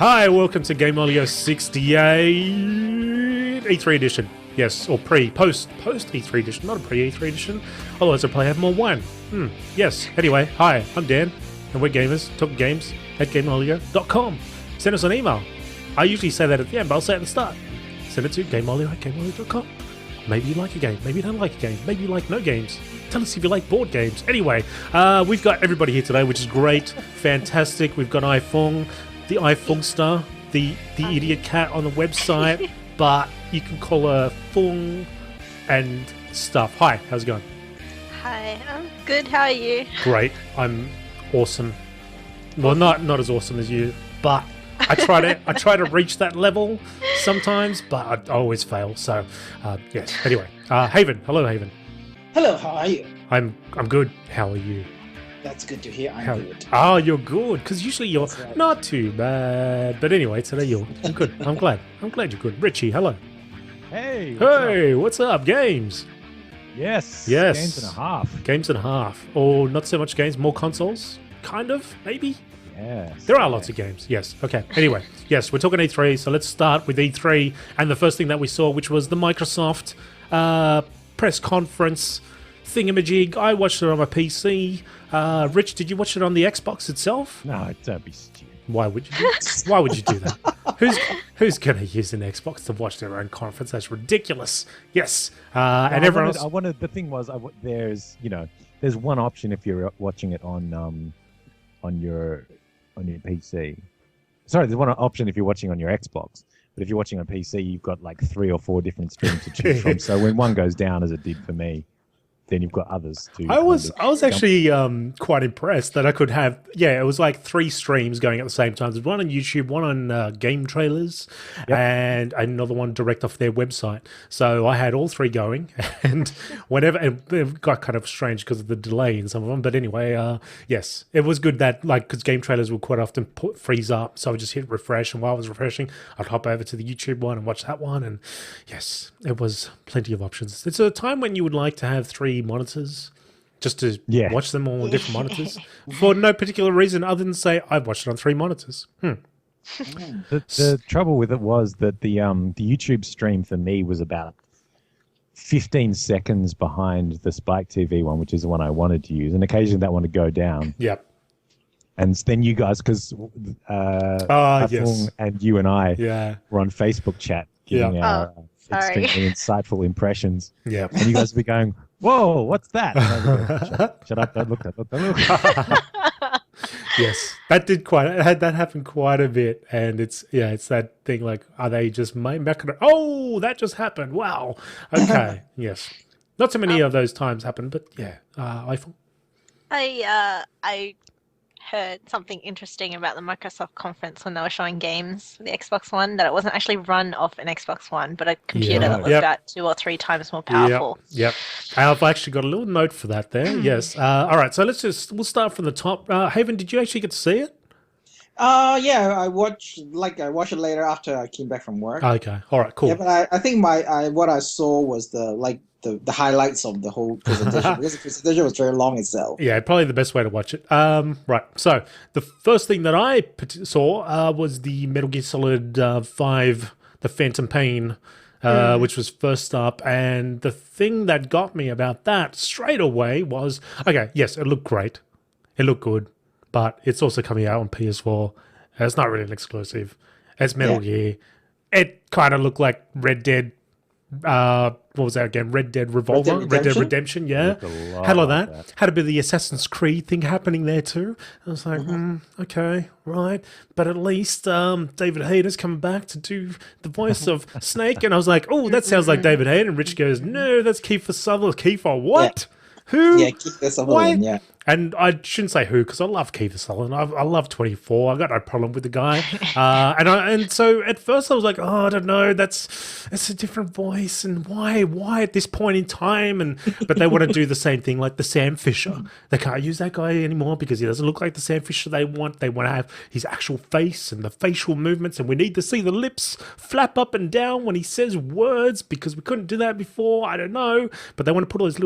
Hi, welcome to Gameolio 68 E3 edition. Yes, or post E3 edition, not a pre-E3 edition. Otherwise, I'll probably have more wine. Yes. Anyway, hi, I'm Dan, and we're gamers, talking games at Gameolio.com. Send us an email. I usually say that at the end, but I'll say it at the start. Send it to Gameolio@Gameolio.com. Maybe you like a game, maybe you don't like a game, maybe you like no games. Tell us if you like board games. Anyway, we've got everybody here today, which is great, fantastic. We've got Phuong, the Phuong star, the idiot cat on the website, but you can call her Phuong and stuff. Hi, how's it going? Hi, I'm good. How are you? Great, I'm awesome. Well, not as awesome as you, but I try to reach that level sometimes, but I always fail. So, yes. Anyway, Haven. Hello, Haven. Hello, how are you? I'm good. How are you? That's good to hear. I'm good. Oh, you're good. Because usually you're right. not too bad. But anyway, today you're good. I'm glad you're good. Richie, hello. Hey. What's up? Games. Yes. Yes. Games and a half. Games and a half. Or not so much games, more consoles. Kind of, maybe. Yes. There are lots of games. Yes. Okay. Anyway, yes, we're talking E3. So let's start with E3 and the first thing that we saw, which was the Microsoft press conference thingamajig. I watched it on my PC. Rich, did you watch it on the Xbox itself? No, don't be stupid. Why would you do that? Who's going to use an Xbox to watch their own conference? That's ridiculous. Yes. And everyone else. The thing was, there's one option if you're watching it on your PC. Sorry, there's one option if you're watching on your Xbox. But if you're watching on PC, you've got like 3 or 4 different streams to choose from. So when one goes down, as it did for me, then you've got others to. I was actually quite impressed that I could have. Yeah, it was like 3 streams going at the same time. There's one on YouTube, one on game trailers, and another one direct off their website. So I had all 3 going, and whenever it got kind of strange because of the delay in some of them. But anyway, yes, it was good that because game trailers will quite often freeze up. So I would just hit refresh, and while I was refreshing, I'd hop over to the YouTube one and watch that one. And yes, it was plenty of options. It's a time when you would like to have 3 monitors just to watch them all on different monitors for no particular reason other than say I've watched it on 3 monitors. The trouble with it was that the YouTube stream for me was about 15 seconds behind the Spike TV one, which is the one I wanted to use, and occasionally that one would go down. Yep. And then you guys, because yes. and you and I were on Facebook chat giving our extremely insightful impressions. Yeah. And you guys would be going, "Whoa, what's that?" Shut up! Don't look. Yes, that happened quite a bit, and it's that thing like, are they just making it? Oh, that just happened! Wow. Okay. Yes. Not so many of those times happen, but yeah. I heard something interesting about the Microsoft conference when they were showing games for the Xbox One, that it wasn't actually run off an Xbox One, but a computer that was about 2 or 3 times more powerful. Yep. I've actually got a little note for that there. Yes. All right. So we'll start from the top. Haven, did you actually get to see it? Yeah, I watched it later after I came back from work. Okay. All right. Cool. Yeah, but I think what I saw was the highlights of the whole presentation because the presentation was very long itself. Yeah, probably the best way to watch it. Right. So the first thing that I saw was the Metal Gear Solid 5, the Phantom Pain, which was first up. And the thing that got me about that straight away was, okay, yes, it looked great. It looked good. But it's also coming out on PS4. It's not really an exclusive. It's Metal Gear. It kind of looked like Red Dead. What was that again? Red Dead Revolver? Red Dead Redemption, yeah. Had all that. Had a bit of the Assassin's Creed thing happening there too. I was like, okay, right. But at least David Hayter's coming back to do the voice of Snake. And I was like, oh, that sounds like David Hayter. And Rich goes, no, that's Kiefer Sutherland. Kiefer, what? Yeah. Who? Yeah, Kiefer Sutherland, yeah. And I shouldn't say who, because I love Kiefer Sutherland. I love 24. I got no problem with the guy. And so at first I was like, oh, I don't know. It's a different voice, and why at this point in time? But they want to do the same thing like the Sam Fisher. They can't use that guy anymore because he doesn't look like the Sam Fisher they want. They want to have his actual face and the facial movements, and we need to see the lips flap up and down when he says words because we couldn't do that before. I don't know, but they want to put all these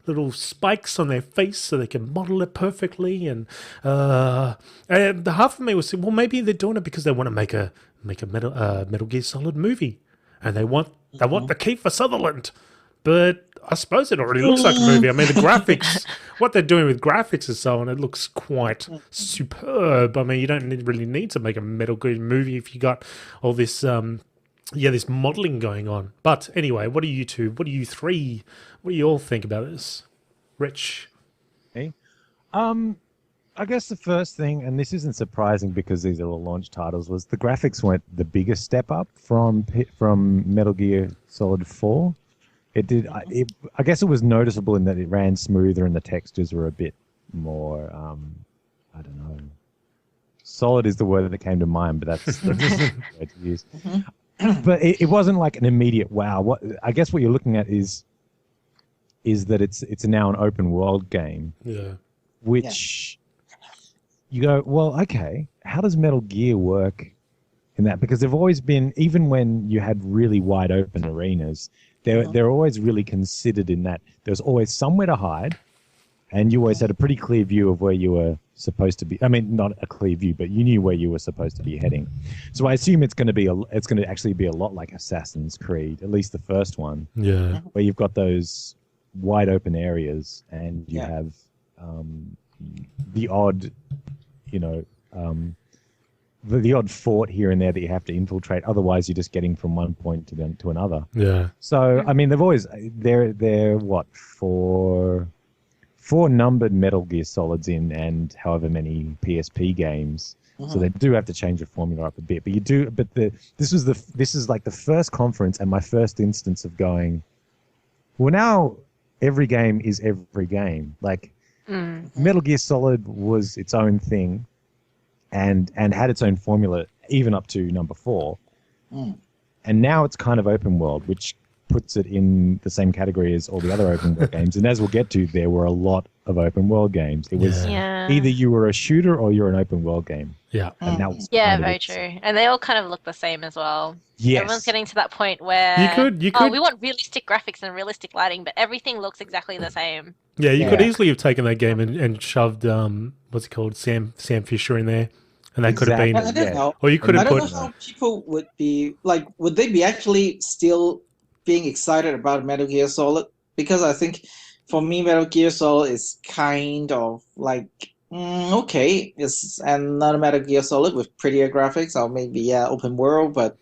little spikes on their face so they can model model it perfectly, and the half of me was saying, well, maybe they're doing it because they want to make a Metal Gear Solid movie, and they want the Kiefer Sutherland. But I suppose it already looks like a movie. I mean, the graphics, what they're doing with graphics and so on, it looks quite superb. I mean, you don't really need to make a Metal Gear movie if you got all this, this modeling going on. But anyway, what do you two, what do you three, what do you all think about this? Rich? Hey. I guess the first thing, and this isn't surprising because these are all launch titles, was the graphics went the biggest step up from Metal Gear Solid 4. It did. I guess it was noticeable in that it ran smoother and the textures were a bit more. I don't know. Solid is the word that came to mind, but that's the word to use. But it wasn't like an immediate wow. What I guess what you're looking at is that it's now an open world game. Yeah. Which you go, well, okay. How does Metal Gear work in that? Because they've always been, even when you had really wide open arenas. They're always really considered in that there's always somewhere to hide, and you always had a pretty clear view of where you were supposed to be. I mean, not a clear view, but you knew where you were supposed to be heading. So I assume it's going to actually be a lot like Assassin's Creed, at least the first one. Yeah. Where you've got those wide open areas, and you have the odd, the odd fort here and there that you have to infiltrate. Otherwise, you're just getting from one point to another. Yeah. So I mean, they're what, four numbered Metal Gear Solids in, and however many PSP games. So they do have to change the formula up a bit. But you do. But this is like the first conference and my first instance of going, well, now every game is every game. Like Metal Gear Solid was its own thing. And had its own formula even up to number 4. And now it's kind of open world, which puts it in the same category as all the other open world games. And as we'll get to, there were a lot of open world games. It was either you were a shooter or you're an open world game. Yeah. And that was very true. And they all kind of look the same as well. Yes. Everyone's getting to that point where you could. we want realistic graphics and realistic lighting, but everything looks exactly the same. Yeah, you could easily have taken that game and shoved what's it called, Sam Fisher in there, and that could have been. I don't know. Or you could have I don't put. know how people would be like. Would they be actually still being excited about Metal Gear Solid? Because I think for me, Metal Gear Solid is kind of like okay, it's another Metal Gear Solid with prettier graphics, or maybe open world, but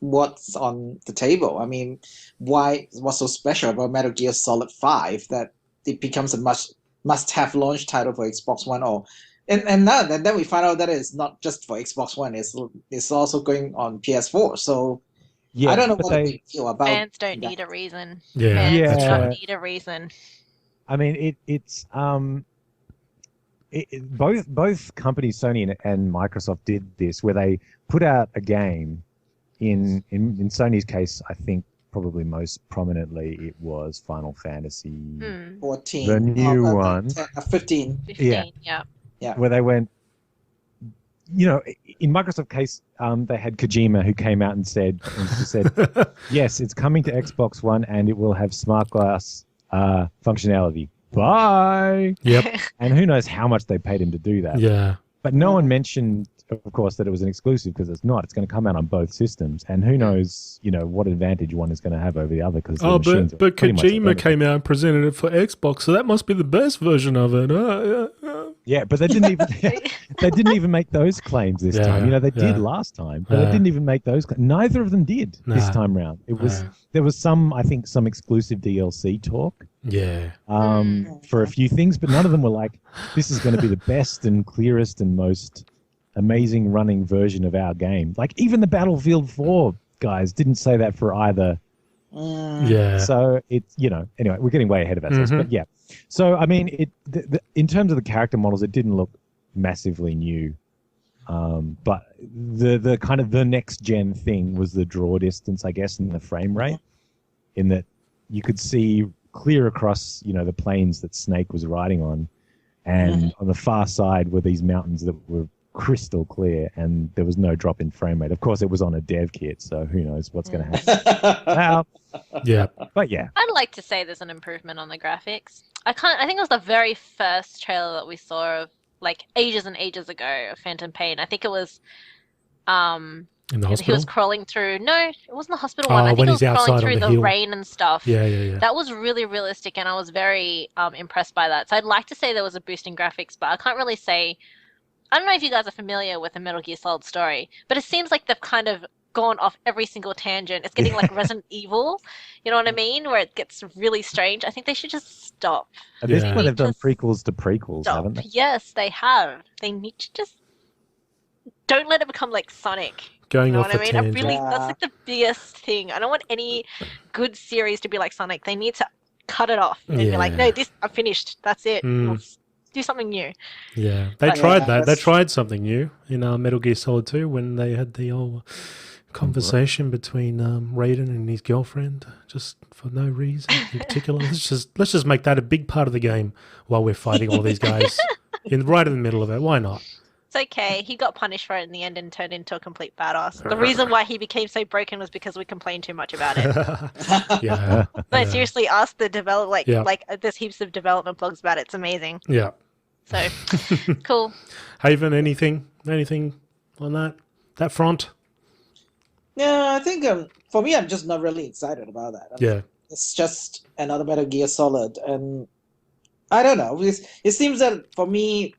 what's on the table? I mean, what's so special about Metal Gear Solid 5 that it becomes a must-have launch title for Xbox One? And then we find out that it's not just for Xbox One; it's also going on PS4. So I don't know what they feel about. Fans don't need a reason. Yeah, fans that's don't right. need a reason. I mean, both companies, Sony and Microsoft, did this where they put out a game. In Sony's case, I think probably most prominently it was Final Fantasy 14, the new one, 15. 15, yeah. Where they went, in Microsoft case, they had Kojima who came out and said, yes, it's coming to Xbox One and it will have smart glass functionality. Bye. Yep. And who knows how much they paid him to do that. Yeah. But no one mentioned, of course, that it was an exclusive, because it's not. It's going to come out on both systems, and who knows, what advantage one is going to have over the other. Because but Kojima came out and presented it for Xbox, so that must be the best version of it. Yeah, but they didn't even make those claims this time. They did last time, but they didn't even make those. Neither of them did this time round. It was there was some exclusive DLC talk. Yeah. For a few things, but none of them were like, this is going to be the best and clearest and most amazing running version of our game. Like even the Battlefield 4 guys didn't say that for either. Yeah. So it's, anyway, we're getting way ahead of ourselves, but yeah. So, I mean, in terms of the character models, it didn't look massively new. But the kind of the next gen thing was the draw distance, I guess, and the frame rate, in that you could see clear across, the plains that Snake was riding on. And on the far side were these mountains that were crystal clear, and there was no drop in frame rate. Of course, it was on a dev kit, so who knows what's going to happen. Yeah. But yeah, I'd like to say there's an improvement on the graphics. I think it was the very first trailer that we saw of like ages and ages ago of Phantom Pain. I think it was In the he hospital. was crawling through. No, it wasn't the hospital one. I think when it was he's crawling outside on through the the hill. rain and stuff. Yeah. That was really realistic, and I was very impressed by that. So I'd like to say there was a boost in graphics, but I can't really say. I don't know if you guys are familiar with the Metal Gear Solid story, but it seems like they've kind of gone off every single tangent. It's getting like Resident Evil, you know what I mean? Where it gets really strange. I think they should just stop. at this Yeah. point they've done Just prequels to prequels, Stop. haven't they? Yes, they have. They need to just don't let it become like Sonic. Going You know off what I a mean? tangent. That's like the biggest thing. I don't want any good series to be like Sonic. They need to cut it off and be like, Yeah. no, this I'm finished. That's it. Mm. Let's do something new. Yeah, they But- tried Yeah, that. They that's- tried something new in Metal Gear Solid 2 when they had the old conversation between Raiden and his girlfriend, just for no reason in particular. Let's just make that a big part of the game while we're fighting all these guys right in the middle of it. Why not? It's okay. He got punished for it in the end and turned into a complete badass. The reason why he became so broken was because we complained too much about it. Yeah, No, yeah. seriously, ask the develop Yeah. there's heaps of development blogs about it. It's amazing. Yeah. So cool. Haven, anything on that front? Yeah, I think for me, I'm just not really excited about that. Yeah. It's just another Metal Gear Solid, and I don't know. It seems that for me,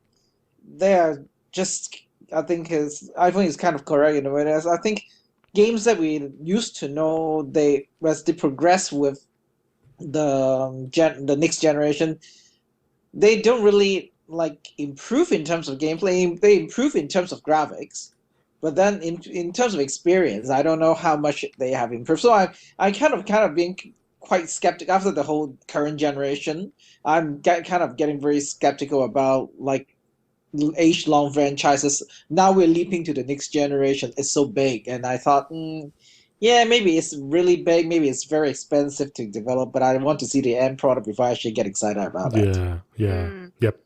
they're just. I think is kind of correct in a way. As I think games that we used to know, as they progress with the next generation, they don't really like improve in terms of gameplay. They improve in terms of graphics. But then in terms of experience, I don't know how much they have improved. So I kind of being quite skeptical after the whole current generation. I'm kind of getting very skeptical about like age-long franchises. Now we're leaping to the next generation. It's so big, and I thought, yeah, maybe it's really big. Maybe it's very expensive to develop, but I want to see the end product before I actually get excited about that. Yeah. Yep.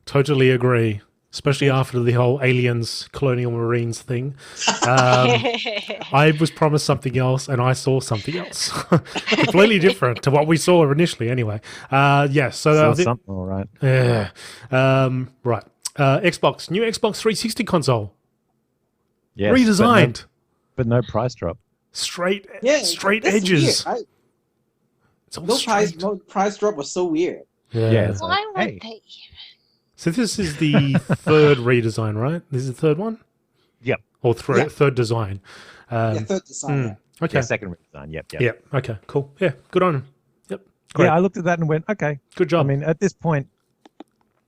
Totally agree. Especially after the whole aliens, colonial marines thing. I was promised something else, and I saw something else. Completely different to what we saw initially, anyway. Yes. So Saw I think, something, all right. yeah. Right. Xbox, new Xbox 360 console. Yes, Redesigned. but no price drop. Straight Yeah, straight that's edges. weird. It's all No straight. price drop was so weird. Yeah, it's Why like, would hey. they? So this is the third redesign, right? This is the third one? Yep. Or Yeah. third design. Yeah, third design. Yeah. Okay. Yeah, second redesign. Yep. Yeah. Okay. Cool. Yeah. Good on him. Yep. Great. Yeah, I looked at that and went, okay. Good job. I mean, at this point,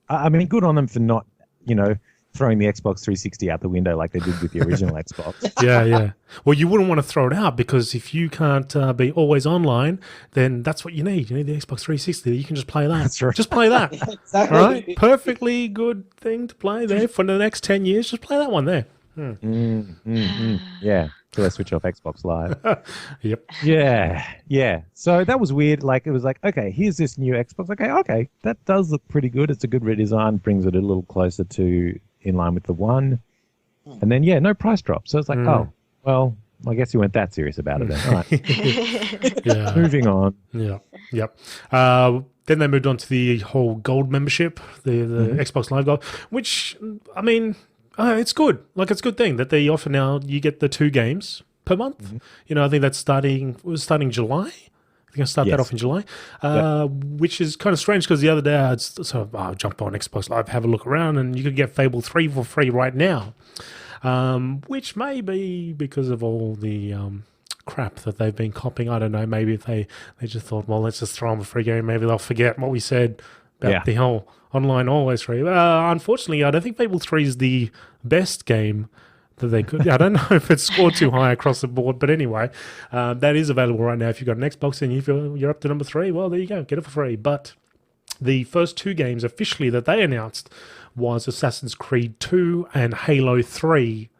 I mean, good on them for not, throwing the Xbox 360 out the window like they did with the original Xbox. yeah. Well, you wouldn't want to throw it out because if you can't be always online, then that's what you need. You need the Xbox 360. You can just play that. That's right. Just play that. Yeah, exactly. All right. Perfectly good thing to play there for the next 10 years. Just play that one there. Yeah. Till I switch off Xbox Live. Yep. Yeah. So that was weird. Like, it was like, okay, here's this new Xbox. Okay, that does look pretty good. It's a good redesign, brings it a little closer to in line with the one. And then, no price drop. So it's like, oh, well, I guess you weren't that serious about it then. All right. Yeah. Moving on. Yeah. Yep. Then they moved on to the whole gold membership, the Xbox Live Gold, which, I mean, it's good. Like, it's a good thing that they offer now. You get the 2 games per month. I think that's starting July. I think I start that Yes. off in July, which is kind of strange because the other day I'll jump on Xbox Live, have a look around, and you could get Fable 3 for free right now, which may be because of all the crap that they've been copying. I don't know. Maybe if they just thought, well, let's just throw them a free game. Maybe they'll forget what we said about the whole online always free. Unfortunately, I don't think Fable 3 is the best game that they could. I don't know if it's scored too high across the board, but anyway, that is available right now. If you've got an Xbox and you're up to number 3, well, there you go, get it for free. But the first 2 games officially that they announced was Assassin's Creed 2 and Halo 3.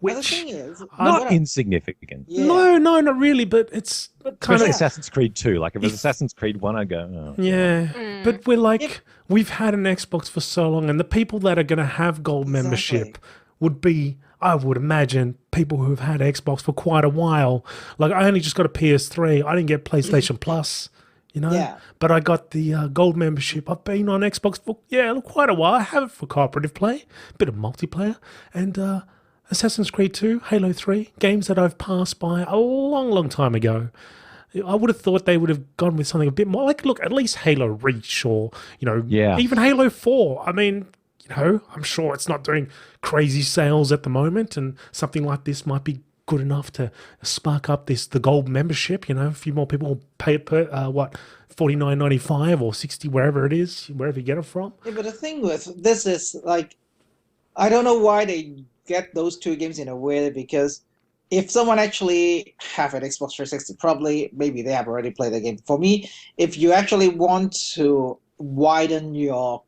Well, the thing is, Not insignificant. yeah. No, not really, but it's kind Especially of Assassin's Creed 2. Like, if it was Assassin's Creed 1, I'd go, oh. yeah. But we're like, we've had an Xbox for so long, and the people that are going to have gold membership would be, I would imagine people who have had Xbox for quite a while, like I only just got a PS3. I didn't get PlayStation Plus, Yeah. but I got the gold membership. I've been on Xbox for quite a while. I have it for cooperative play, a bit of multiplayer, and Assassin's Creed 2, Halo 3, games that I've passed by a long, long time ago. I would have thought they would have gone with something a bit more like, look, at least Halo Reach or, Yeah. even Halo 4. I mean, I'm sure it's not doing crazy sales at the moment, and something like this might be good enough to spark up the gold membership. A few more people will pay it per, $49.95 or $60, wherever it is, wherever you get it from. Yeah, but the thing with this is like, I don't know why they get those two games in a way, because if someone actually have an Xbox 360, probably maybe they have already played the game. For me, if you actually want to widen your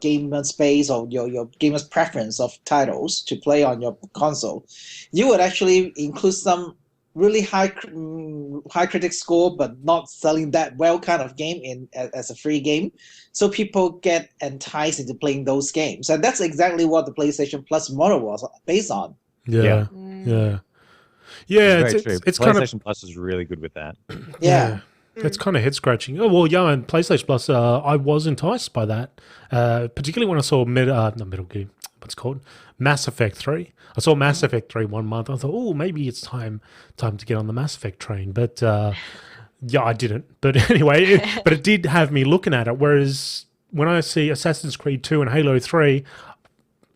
gamer space or your gamer's preference of titles to play on your console, you would actually include some really high critic score but not selling that well kind of game as a free game, so people get enticed into playing those games, and that's exactly what the PlayStation Plus model was based on. Yeah. Very true. It's kind of PlayStation Plus is really good with that. Yeah. It's kind of head scratching. Oh well, yeah, and PlayStation Plus. I was enticed by that, particularly when I saw Metal Gear. What's it called? Mass Effect 3. I saw Mass Effect 3 one month. I thought, oh, maybe it's time to get on the Mass Effect train. But yeah, I didn't. But anyway, but it did have me looking at it. Whereas when I see Assassin's Creed 2 and Halo 3,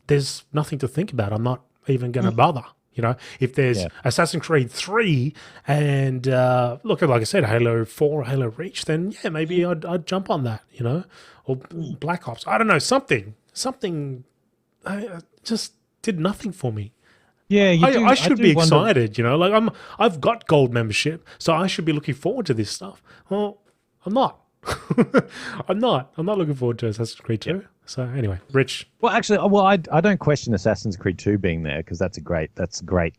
there's nothing to think about. I'm not even going to bother. If there's Assassin's Creed 3 and look, like I said, Halo 4, Halo Reach, then yeah, maybe I'd jump on that, or Black Ops. I don't know, something just did nothing for me. Yeah, I should be wonder- excited, like I've got gold membership, so I should be looking forward to this stuff. Well, I'm not. I'm not looking forward to Assassin's Creed 2. Yep. So anyway, Rich. Well, actually, I don't question Assassin's Creed 2 being there, because that's a great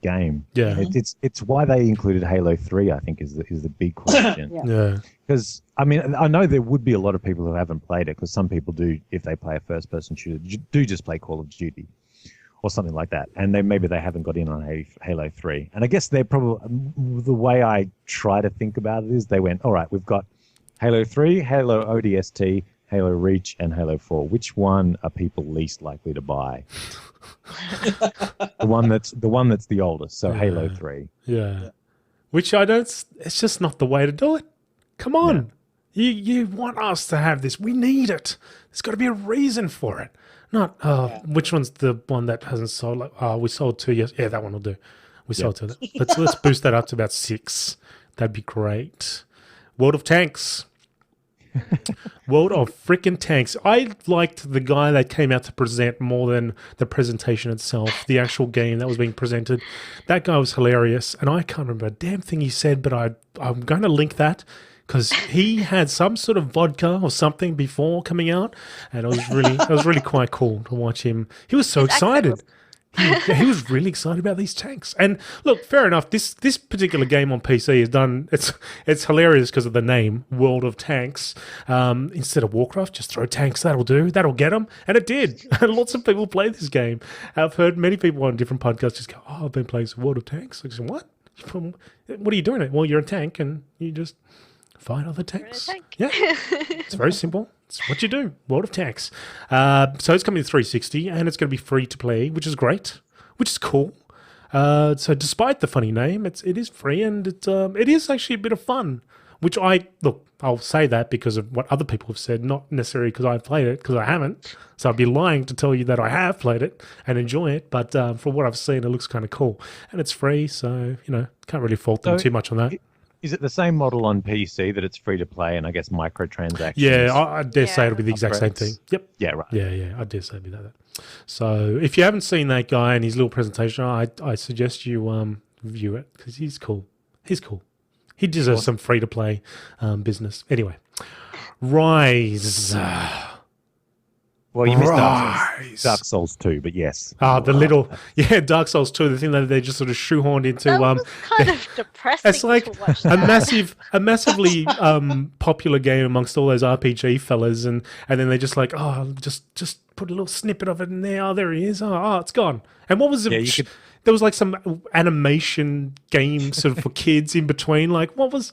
game. Yeah. It's why they included Halo 3, I think, is the big question. Yeah. Because I mean, I know there would be a lot of people who haven't played it, because some people do, if they play a first-person shooter, do just play Call of Duty or something like that, and maybe they haven't got in on Halo 3. And I guess they're probably, the way I try to think about it is, they went, all right, we've got Halo 3, Halo ODST, Halo Reach, and Halo 4. Which one are people least likely to buy? the one that's the oldest. So Halo 3. Yeah. Which I don't. It's just not the way to do it. Come on, you want us to have this? We need it. There's got to be a reason for it. Not which one's the one that hasn't sold? Like, we sold 2 years. Yeah, that one will do. We sold 2. Let's boost that up to about 6. That'd be great. World of Tanks. World of freaking Tanks. I liked the guy that came out to present more than the presentation itself, the actual game that was being presented. That guy was hilarious, and I can't remember a damn thing he said, but I'm going to link that, because he had some sort of vodka or something before coming out, and it was really quite cool to watch him. He was so excited. He was really excited about these tanks. And look, fair enough. This particular game on PC is done. It's hilarious because of the name, World of Tanks. Instead of Warcraft, just throw tanks. That'll do. That'll get them. And it did. And lots of people play this game. I've heard many people on different podcasts just go, "Oh, I've been playing some World of Tanks." I said, "What? What are you doing? Well, you're a tank, and you just fight other tanks." Yeah, it's very simple. It's what you do. World of Tanks. So it's coming to 360, and it's going to be free to play, which is great, which is cool. So despite the funny name, it is free, and it is actually a bit of fun. Which I'll say that because of what other people have said, not necessarily because I've played it, because I haven't. So I'd be lying to tell you that I have played it and enjoy it. But from what I've seen, it looks kind of cool, and it's free, so can't really fault them too much on that. Is it the same model on PC, that it's free to play and I guess microtransactions? Yeah, I dare say it'll be the exact same thing. Yep. Yeah, right. Yeah, I dare say it'll be that. So if you haven't seen that guy and his little presentation, I suggest you view it, because he's cool. He's cool. He deserves some free to play business. Anyway, Rise. Well, you missed Rise. Dark Souls 2, but yes. The little, Dark Souls 2, the thing that they just sort of shoehorned into. That was kind of depressing It's like to watch a that. massively popular game amongst all those RPG fellas, and then they just like, just put a little snippet of it in there. Oh, there he is. Oh, it's gone. And what was it? Yeah, There was like some animation game sort of for kids in between. Like, what was?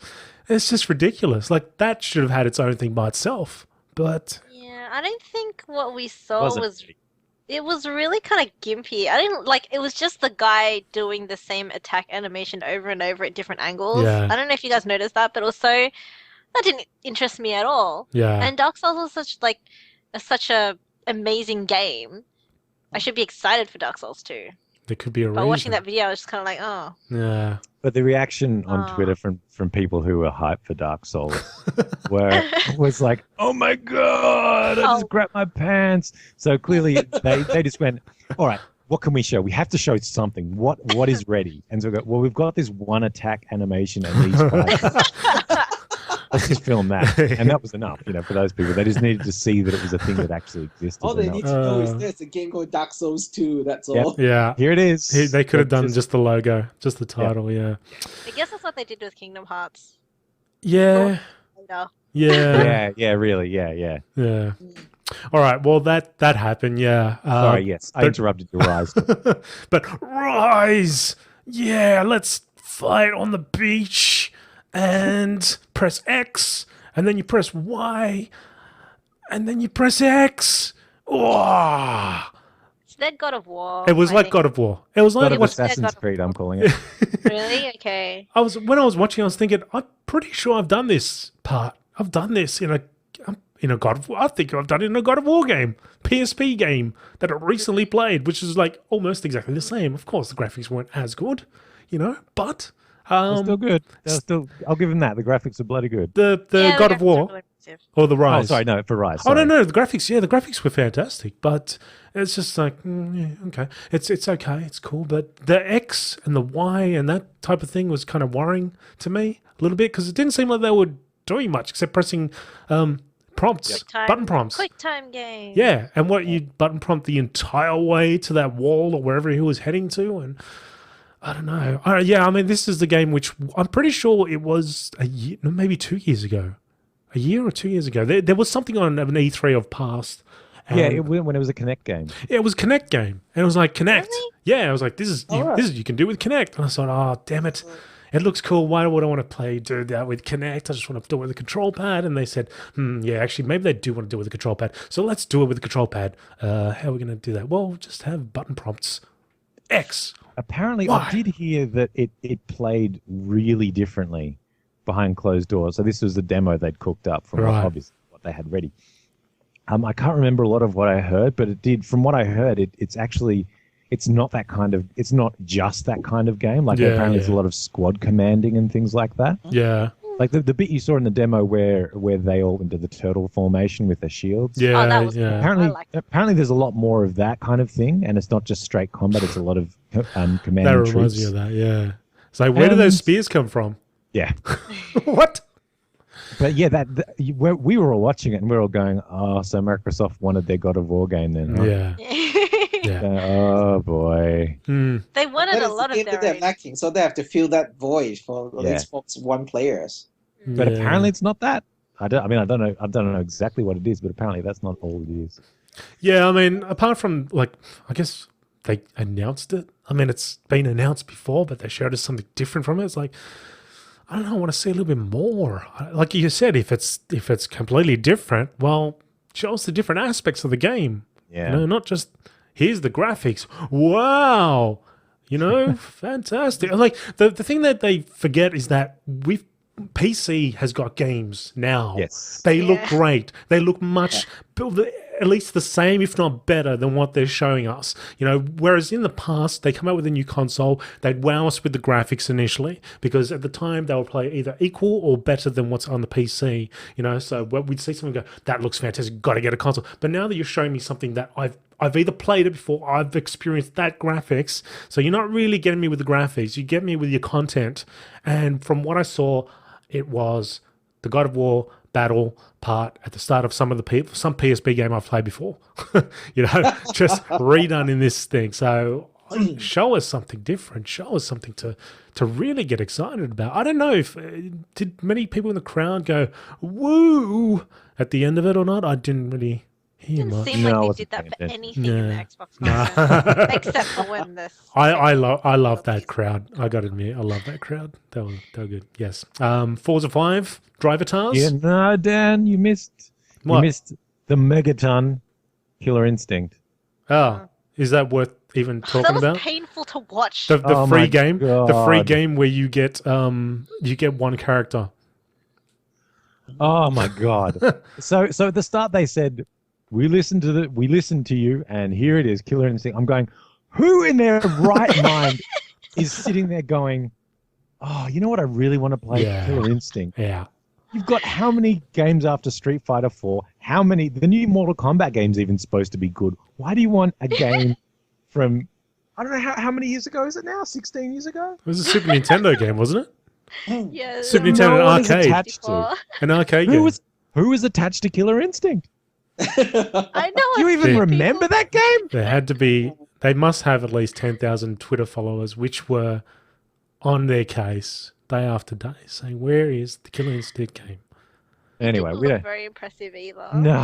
It's just ridiculous. Like that should have had its own thing by itself. But Yeah, I don't think what we saw Wasn't was. It was really kind of gimpy. I didn't like. It was just the guy doing the same attack animation over and over at different angles. Yeah. I don't know if you guys noticed that, but also that didn't interest me at all. yeah, And Dark Souls was such a amazing game. I should be excited for Dark Souls 2. there could be a But reason. watching that video, I was just kind of like, oh. Yeah. But the reaction on Ah. Twitter from people who were hyped for Dark Souls was like, "Oh my god, I just grabbed my pants." So clearly they just went, "All right, what can we show? We have to show something. What is ready?" And so we go, "Well, we've got this one attack animation and these fighters. Let's just film that." And that was enough, for those people. They just needed to see that it was a thing that actually existed. All they and need that- to know is there's a game called Dark Souls 2. That's Yep. all. Yeah. Here it is. They could have But done just the logo, just the title. Yeah. I guess that's what they did with Kingdom Hearts Yeah. later. Yeah. Yeah, really, yeah. Yeah. All right. Well, that happened. Yeah. Sorry, yes, I but- interrupted your rise. But Rise, yeah, let's fight on the beach and press X, and then you press Y, and then you press X. Oh, It's their God of War. it was I like think. God of War. It was God like of what Assassin's Creed, I'm calling it. Really? Okay. when I was watching, I was thinking, I'm pretty sure I've done this part. I've done this in a God of War. I think I've done it in a God of War game, PSP game that I recently played, which is like almost exactly the same. Of course, the graphics weren't as good, but They're still good. I'll give them that. The graphics are bloody good. the Yeah, God the of graphics are War really impressive. or the Oh, Rise. sorry, no, for Rise. Oh Sorry. no, the graphics were fantastic, but it's just like okay, it's okay, it's cool, but the X and the Y and that type of thing was kind of worrying to me a little bit because it didn't seem like they were doing much except pressing prompts, button prompts. Quick time game. Yeah, and what you button prompt the entire way to that wall or wherever he was heading to, and I don't know. Yeah, I mean, this is the game which I'm pretty sure it was a year, no, maybe 2 years ago, a year or 2 years ago. There was something on an E3 of past. Yeah, and when it was a Connect game. it was Connect game, and it was like Connect. Really? Yeah, I was like, this is you can do with Connect, and I thought, oh damn it. It looks cool. Why would I want to do that with Connect? I just want to do it with a control pad. And they said, yeah, actually, maybe they do want to do it with a control pad. So let's do it with a control pad. How are we going to do that? Well, just have button prompts. X. Apparently, Why? I did hear that it played really differently behind closed doors. So this was the demo they'd cooked up from Right. obviously what they had ready. I can't remember a lot of what I heard, but it did. From what I heard, it's actually it's not that kind of. It's not just that kind of game. Like apparently, there's a lot of squad commanding and things like that. Yeah. Like the bit you saw in the demo where they all went into the turtle formation with their shields. Yeah. Oh, that was yeah. cool. I like that. Apparently, there's a lot more of that kind of thing, and it's not just straight combat. It's a lot of commanding That reminds troops. me of that. Yeah. It's like, where do those spears come from? Yeah. What? But yeah, we were all watching it and we were all going, "Oh, so Microsoft wanted their God of War game then?" Huh? Yeah. Yeah. Oh boy. They wanted That a is lot the of game their that they're own. lacking, so they have to fill that void for Yeah. Xbox One players. But Yeah. apparently, it's not that. I don't know. I don't know exactly what it is, but apparently, that's not all it is. Yeah, I mean, apart from, like, I guess they announced it. I mean, it's been announced before, but they showed us something different from it. It's like, I don't know, I want to see a little bit more. Like you said, if it's completely different, well, show us the different aspects of the game. Yeah. You know, not just, here's the graphics. Wow. You know, fantastic. Like, the thing that they forget is that PC has got games now. Yes. They look Yeah. great. They look much, at least the same, if not better, than what they're showing us. You know, whereas in the past, they come out with a new console, they'd wow us with the graphics initially, because at the time they would play either equal or better than what's on the PC. You know, so we'd see something go, that looks fantastic, got to get a console. But now that you're showing me something that I've either played it before, I've experienced that graphics, so you're not really getting me with the graphics, you get me with your content. And from what I saw, it was the God of War battle part at the start of some PSP game I've played before. Just redone in this thing. So show us something different. Show us something to really get excited about. I don't know if did many people in the crowd go woo at the end of it or not. I didn't really hear Didn't much. seem No, I like they wasn't did that for paying anything in the Yeah. Xbox Nah. version, except for when this. I love that crowd. I got to admit, I love that crowd. They were good. Yes. Forza 5 driver tars. Yeah, no, Dan, you missed. What? You missed the Megaton Killer Instinct. Oh, is that worth even That talking was about? painful to watch. The Oh free my game, the free God. game where you get one character. Oh my God. So at the start they said, we listened to you, and here it is, Killer Instinct. I'm going, who in their right mind is sitting there going, oh, you know what I really want to play? Yeah. Killer Instinct. Yeah. You've got how many games after Street Fighter 4? How many? The new Mortal Kombat game's even supposed to be good. Why do you want a game from, I don't know, how many years ago is it now? 16 years ago? It was a Super Nintendo game, wasn't it? Yeah, Super No Nintendo one is arcade. attached to. An arcade Who game. was attached to Killer Instinct? I know. Do you even Yeah. remember that game? There had to be. They must have at least 10,000 Twitter followers, which were on their case day after day, saying, "Where is the Killer Instinct game?" Anyway, Didn't we look don't. very impressive either. No,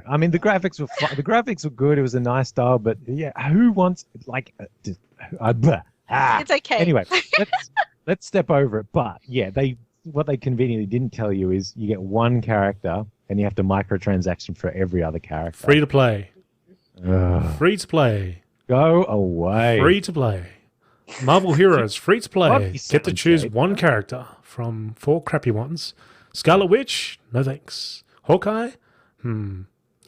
I mean the graphics were the graphics were good. It was a nice style, but yeah, who wants like? It's okay. Anyway, let's step over it. But yeah, what they conveniently didn't tell you is you get one character and you have to microtransaction for every other character. Free to play. Ugh. Free to play. Go away. Free to play. Marvel Heroes, free to play. What? You Get to sound choose shady. one character from 4 crappy ones. Scarlet Witch, no thanks. Hawkeye?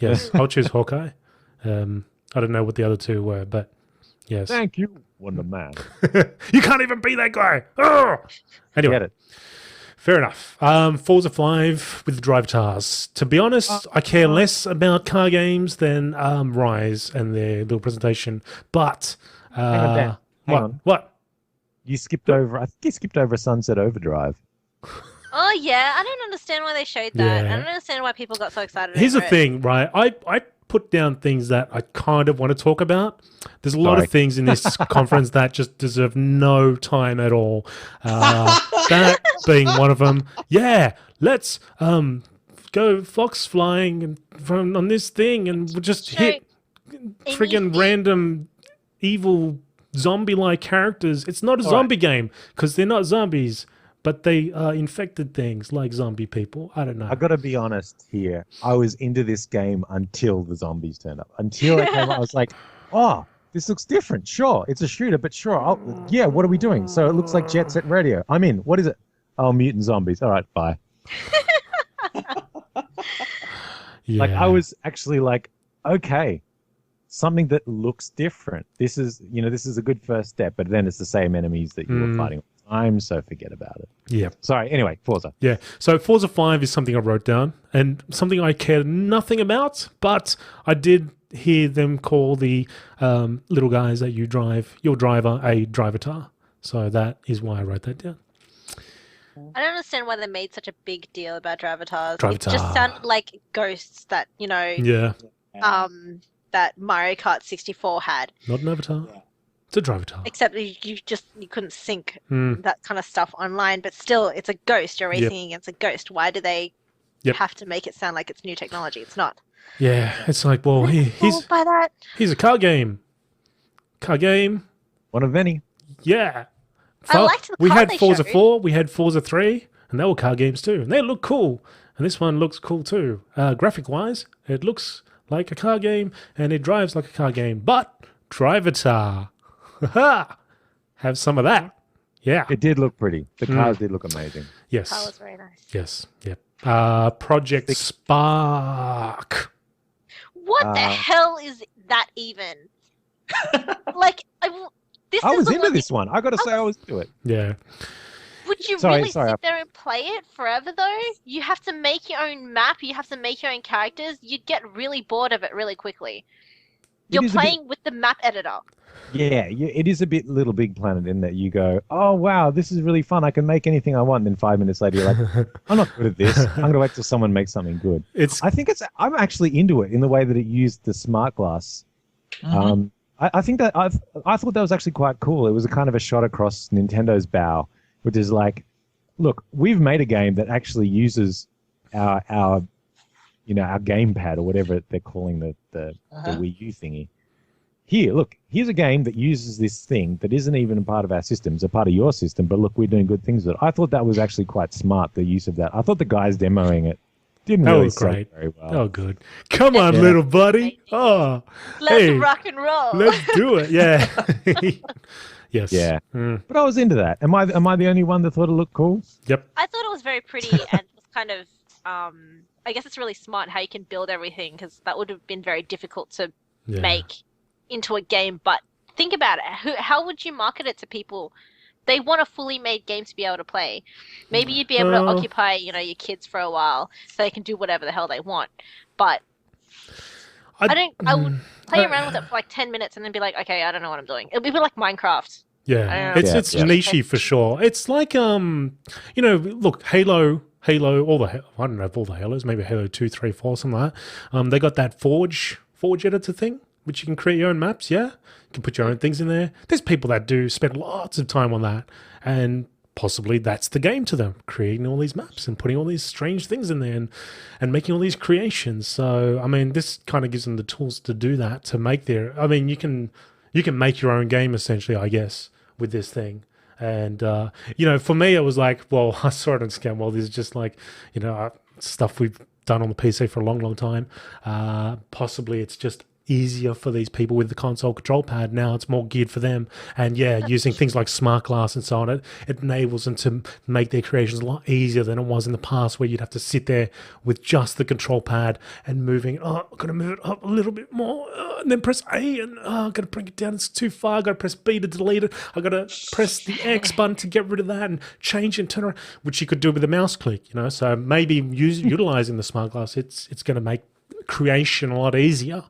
Yes, I'll choose Hawkeye. I don't know what the other 2 were, but yes. Thank you, Wonder Man. You can't even be that guy. Oh! Anyway, Get it? fair enough. Forza 5 with the drive tars. To be honest, I care less about car games than Rise and their little presentation. But Hang on, Dan. Hang what? on. What? You skipped over. I think you skipped over Sunset Overdrive. Oh yeah, I don't understand why they showed that. Yeah. I don't understand why people got so excited. Here's the over it. thing, right? I put down things that I kind of want to talk about. There's a lot Sorry. of things in this conference that just deserve no time at all. That being one of them. Yeah, let's go fox flying and from on this thing, and we'll just Show hit friggin' anything. random evil zombie-like characters. It's not a All zombie game because they're not zombies, but they are infected things like zombie people. I don't know. I got to be honest here. I was into this game until the zombies turned up. Until it came up, I was like, oh, this looks different. Sure, it's a shooter, but sure. Yeah, what are we doing? So it looks like Jet Set Radio. I'm in. What is it? Oh, mutant zombies. All right, bye. Yeah. Like, I was actually like, okay, something that looks different. This is a good first step, but then it's the same enemies that you were fighting all the time, so forget about it. Yeah. Sorry, anyway, Forza. Yeah. So Forza 5 is something I wrote down and something I cared nothing about, but I did hear them call the little guys that you drive, your driver, a drivatar. So that is why I wrote that down. I don't understand why they made such a big deal about Drivatars. It Drivatar. just sounded like ghosts that, Yeah. that Mario Kart 64 had. Not an avatar. Yeah. It's a drivatar. Except you couldn't sync that kind of stuff online, but still, it's a ghost. You're Yep. racing against a ghost. Why do they Yep. have to make it sound like it's new technology? It's not. Yeah. It's like, well, he's Fooled by that. here's a car game. Car game. One of many. Yeah. I liked the we car had they Forza showed. 4, we had Forza 3, and they were car games too. And they look cool. And this one looks cool too. Graphic-wise, it looks like a car game, and it drives like a car game. But Drivatar. Have some of that. Yeah. It did look pretty. The cars did look amazing. Yes. That was very nice. Yes. Yep. Project Spark. What the hell is that even? Like, this I is was the into one this one. I got to say, I was into it. Yeah. Would you Sorry, really sorry, sit there and play it forever, though? You have to make your own map. You have to make your own characters. You'd get really bored of it really quickly. You're is a bit- playing with the map editor. Yeah, it is a bit Little Big Planet in that you go, oh wow, this is really fun. I can make anything I want. And then 5 minutes later, you're like, I'm not good at this. I'm gonna wait till someone makes something good. It's I'm actually into it in the way that it used the smart glass. Mhm. I think that I thought that was actually quite cool. It was a kind of a shot across Nintendo's bow, which is like, look, we've made a game that actually uses our our gamepad or whatever they're calling the Wii U thingy. Here, look, here's a game that uses this thing that isn't even a part of our system, it's a part of your system, but look, we're doing good things with it. I thought that was actually quite smart, the use of that. I thought the guys demoing it didn't That really was sell great. very well. Oh, good. Come on, Yeah. little buddy. Oh, Let's hey, rock and roll. let's do it. Yeah. Yes. Yeah. Mm. But I was into that. Am I the only one that thought it looked cool? Yep. I thought it was very pretty and it was kind of, I guess it's really smart how you can build everything because that would have been very difficult to Yeah. make into a game. But think about it. How would you market it to people? They want a fully made game to be able to play. Maybe you'd be able to occupy, your kids for a while so they can do whatever the hell they want. But I would play around with it for like 10 minutes and then be like, okay, I don't know what I'm doing. It would be like Minecraft. Yeah, I don't know. it's nichey for sure. It's like look, Halo, I don't know if all the Halos, maybe Halo 2, 3, 4, something like that. They got that Forge editor thing, which you can create your own maps. Yeah, you can put your own things in there. There's people that do spend lots of time on that, and possibly that's the game to them, creating all these maps and putting all these strange things in there and making all these creations. So I mean, this kind of gives them the tools to do that, to make their. I mean, you can make your own game essentially, I guess, with this thing. And for me, it was like, well, I saw it on Scam. Well, this is just like, stuff we've done on the PC for a long, long time. Possibly it's just easier for these people with the console control pad. Now it's more geared for them. And using things like smart glass and so on, it enables them to make their creations a lot easier than it was in the past, where you'd have to sit there with just the control pad and moving. Oh, I'm going to move it up a little bit more, and then press A, and I'm going to bring it down. It's too far. I've got to press B to delete it. I've got to press the X button to get rid of that and change and turn around, which you could do with a mouse click, So maybe utilizing the smart glass, it's going to make creation a lot easier.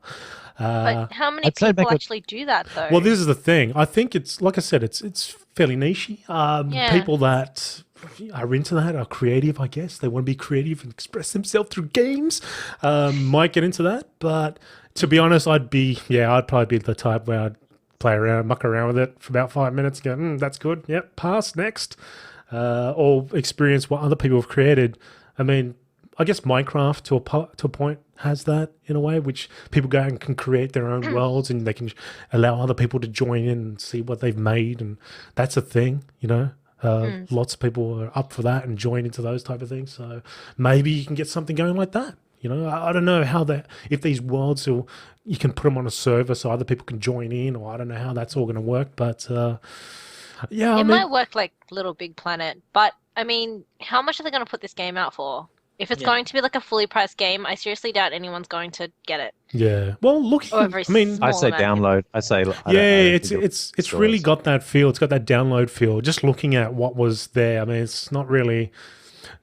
But how many I'd say people make it- actually do that though? Well, this is the thing. I think it's, like I said, it's fairly nichey. People that are into that are creative, I guess. They want to be creative and express themselves through games. Might get into that. But to be honest, I'd probably be the type where I'd play around, muck around with it for about 5 minutes, go, that's good. Yep, pass, next. Or experience what other people have created. I mean, I guess Minecraft to a point has that in a way, which people go and can create their own worlds, and they can allow other people to join in and see what they've made, and that's a thing, Lots of people are up for that and join into those type of things. So maybe you can get something going like that. I don't know how if these worlds you can put them on a server so other people can join in, or I don't know how that's all going to work, but it might work like Little Big Planet, but I mean, how much are they going to put this game out for? If it's going to be like a fully priced game, I seriously doubt anyone's going to get it. Yeah. Well, look, Or a very small I say amount of download. I say I don't it's really got that feel. It's got that download feel. Just looking at what was there, I mean, it's not really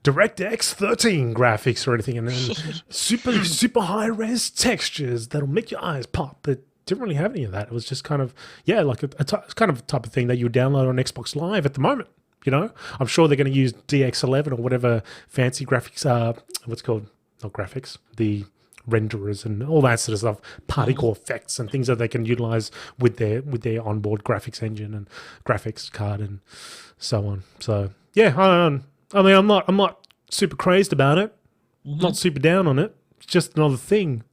DirectX 13 graphics or anything, and then super high res textures that'll make your eyes pop. It didn't really have any of that. It was just kind of like it's kind of a type of thing that you would download on Xbox Live at the moment. I'm sure they're going to use DX11 or whatever fancy graphics, what's called, not graphics, the renderers and all that sort of stuff, particle effects and things that they can utilize with their onboard graphics engine and graphics card and so on. So I mean, I'm not super crazed about it, not super down on it. It's just another thing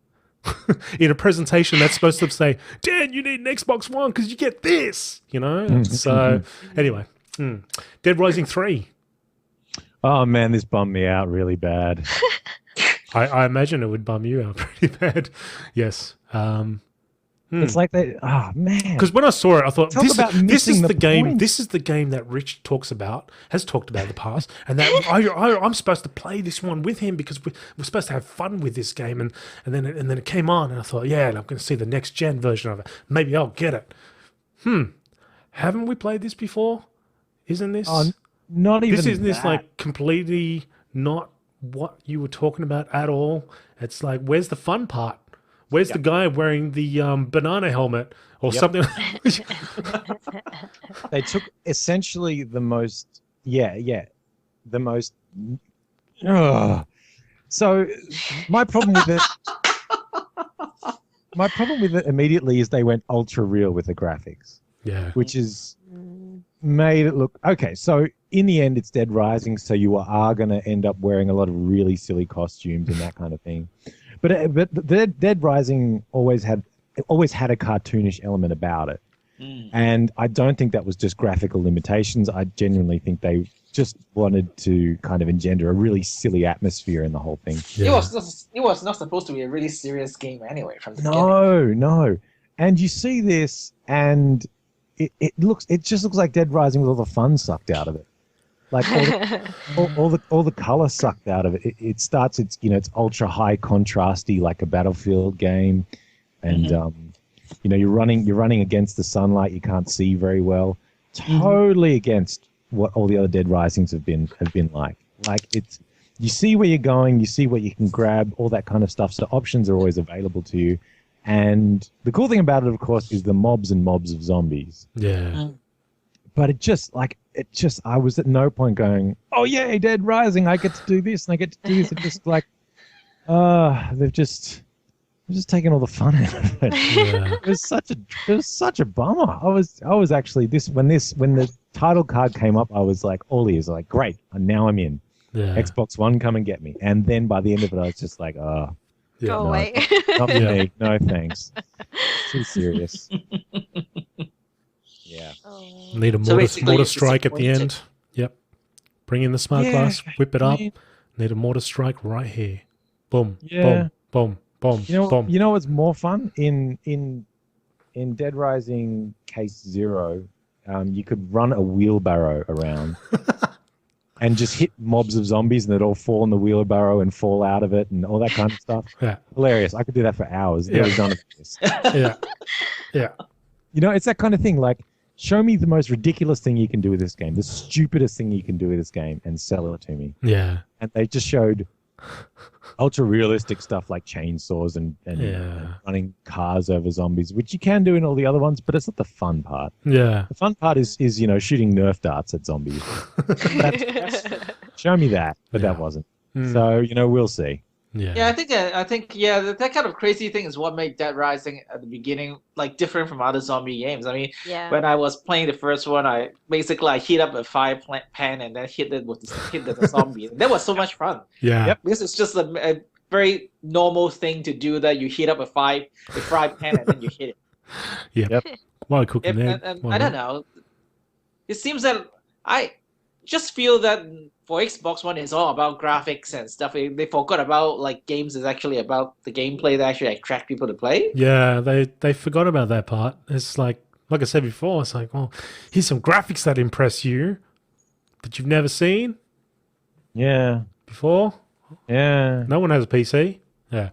in a presentation that's supposed to say, Dan, you need an Xbox One because you get this, So anyway. Dead Rising 3. Oh man, this bummed me out really bad. I imagine it would bum you out pretty bad. Yes. It's like they. Oh man. Because when I saw it, I thought Talk this about is missing the the game. point. This is the game that Rich has talked about in the past, and that I'm supposed to play this one with him because we're supposed to have fun with this game, and then it came on, and I thought, and I'm going to see the next gen version of it. Maybe I'll get it. Haven't we played this before? Isn't this? Not even. Isn't this that. like completely not what you were talking about at all? It's like, where's the fun part? Where's the guy wearing the banana helmet or something? They took essentially the most, the most. Ugh. So my problem with it immediately is they went ultra real with the graphics, Yeah. which is made it look okay. So in the end, it's Dead Rising, so you are going to end up wearing a lot of really silly costumes and that kind of thing. But the Dead Rising always had a cartoonish element about it. And I don't think that was just graphical limitations. I genuinely think they just wanted to kind of engender a really silly atmosphere in the whole thing. It was not supposed to be a really serious game anyway from the beginning. No. And you see this, and it just looks like Dead Rising with all the fun sucked out of it. Like all the color sucked out of it. It starts. It's ultra high contrasty like a Battlefield game, and you're running against the sunlight. You can't see very well. Totally against what all the other Dead Risings have been like. Like it's you see where you're going, you see what you can grab, all that kind of stuff. So options are always available to you. And the cool thing about it, of course, is the mobs and mobs of zombies. Yeah. But I was at no point going, oh, yay, Dead Rising, I get to do this, and I get to do this. It's just like, they've just taken all the fun out of it. Yeah. It was such a bummer. I was actually, when the title card came up, I was like, all ears, like, great, and now I'm in. Yeah. Xbox One, come and get me. And then by the end of it, I was just like, oh, Go away. not me, no thanks. Too serious. Yeah. Need a So basically mortar you're strike at the disappointed. end. Yep. Bring in the smart glass, whip it up. Need a mortar strike right here. Boom. Yeah. Boom. Boom. Boom. Boom. You know what's more fun in Dead Rising Case Zero? You could run a wheelbarrow around and just hit mobs of zombies, and they'd all fall in the wheelbarrow and fall out of it, and all that kind of stuff. Yeah. Hilarious! I could do that for hours. Yeah. There's none of this. Yeah. Yeah. It's that kind of thing. Like, show me the most ridiculous thing you can do with this game, the stupidest thing you can do with this game, and sell it to me. Yeah. And they just showed ultra realistic stuff like chainsaws and running cars over zombies, which you can do in all the other ones, but it's not the fun part. Yeah. The fun part is shooting Nerf darts at zombies. Show me that, but that wasn't. So we'll see. Yeah. Yeah, I think that kind of crazy thing is what made Dead Rising at the beginning like different from other zombie games. I mean, when I was playing the first one, I heat up a fire pan and then hit the zombie. And that was so much fun. Yeah. Yep. This is just a very normal thing to do, that you heat up a fry pan and then you hit it. Yep. While cooking there. And I don't know. It seems that I just feel that for Xbox One, it's all about graphics and stuff. They forgot about like games is actually about the gameplay that actually attract people to play. Yeah, they forgot about that part. It's like I said before, it's like, well, here's some graphics that impress you that you've never seen before. Yeah. No one has a PC. Yeah.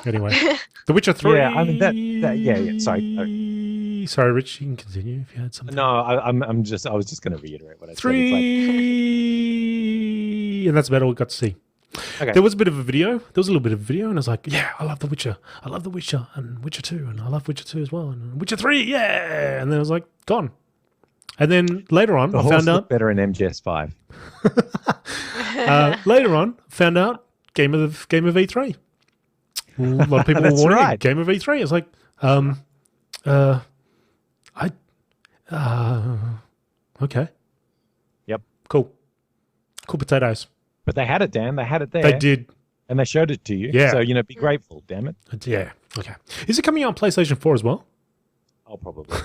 Anyway, The Witcher 3. Yeah, I mean that sorry. Sorry, Rich, you can continue if you had something. No, I was just going to reiterate what I said. 3, and that's about all we got to see. Okay. There was a bit of a video. There was a little bit of a video, and I was like, yeah, I love The Witcher. I love The Witcher and Witcher 2, and I love Witcher 2 as well, and Witcher 3, yeah! And then I was like, gone. And then later on, I found out... better in MGS5. Later on, found out Game of E3. A lot of people were warning right. Game of E3. It's like, okay. Yep. Cool potatoes. But they had it, Dan. They had it there. They did. And they showed it to you. Yeah. So, be grateful, damn it. Yeah. Okay. Is it coming out on PlayStation 4 as well? Oh, probably.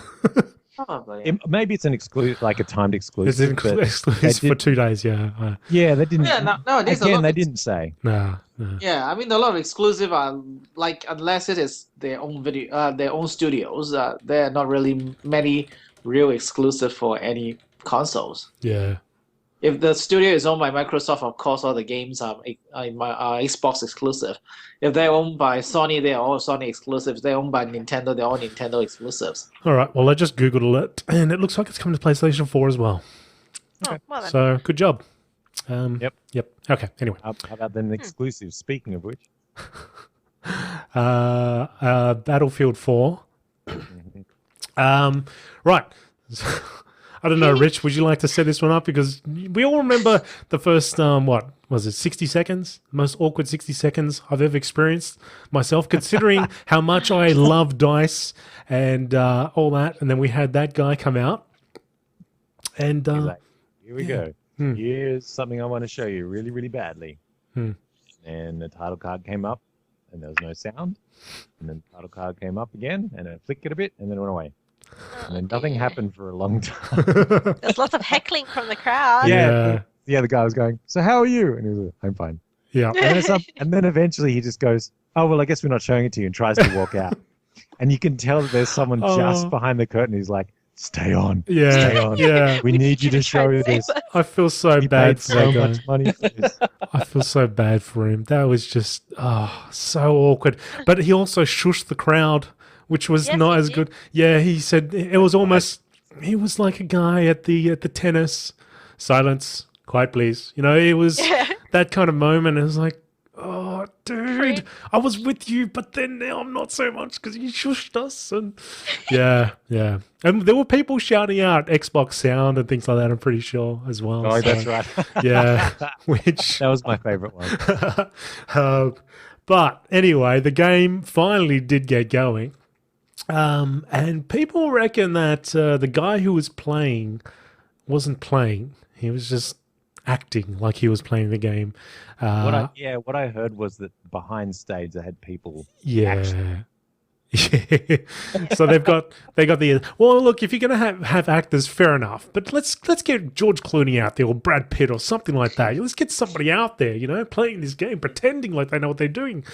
Probably. Maybe it's an exclusive, like a timed exclusive. It's exclusive for 2 days, yeah. Yeah, they didn't. Yeah, nowadays again, they didn't say. No. Yeah, I mean a lot of exclusive are like, unless it is their own their own studios, there are not really many real exclusive for any consoles. Yeah. If the studio is owned by Microsoft, of course, all the games are Xbox exclusive. If they're owned by Sony, they're all Sony exclusives. If they're owned by Nintendo, they're all Nintendo exclusives. All right. Well, I just Googled it, and it looks like it's coming to PlayStation 4 as well. Oh, well then. So, good job. Yep. Okay, anyway. How about them exclusives, speaking of which? Battlefield 4. Mhm. Right. I don't know, Rich, would you like to set this one up? Because we all remember the first, what was it, 60 seconds? Most awkward 60 seconds I've ever experienced myself, considering how much I love DICE and all that. And then we had that guy come out. And He's like, here we yeah. go. Hmm. Here's something I want to show you really, really badly. Hmm. And the title card came up, and there was no sound. And then the title card came up again, and it flickered a bit, and then it went away. And then nothing happened for a long time. There's lots of heckling from the crowd. Yeah. The other guy was going, so how are you? And he was like, I'm fine. Yeah. And then eventually he just goes, oh, well, I guess we're not showing it to you, and tries to walk out. And you can tell that there's someone just behind the curtain who's like, stay on. Yeah. Stay on. Yeah. We need you to show try to this. save us. I feel so We bad paid for that so guy. much money for this. I feel so bad for him. That was just so awkward. But he also shushed the crowd, which was Yes, not he as did. good. Yeah, he said it was almost. He was like a guy at the tennis. Silence, quiet, please. You know, it was Yeah. that kind of moment. It was like, oh, dude, Creep. I was with you, but then now I'm not so much because you shushed us. And yeah. And there were people shouting out Xbox sound and things like that. I'm pretty sure as well. Oh, so, that's right. Yeah, which. That was my favorite one. But anyway, the game finally did get going. And people reckon that the guy who was playing wasn't playing. He was just acting like he was playing the game. What I heard was that behind stage they had people. Yeah. Yeah. So they got the well. Look, if you're gonna have actors, fair enough. But let's get George Clooney out there or Brad Pitt or something like that. Let's get somebody out there, playing this game, pretending like they know what they're doing.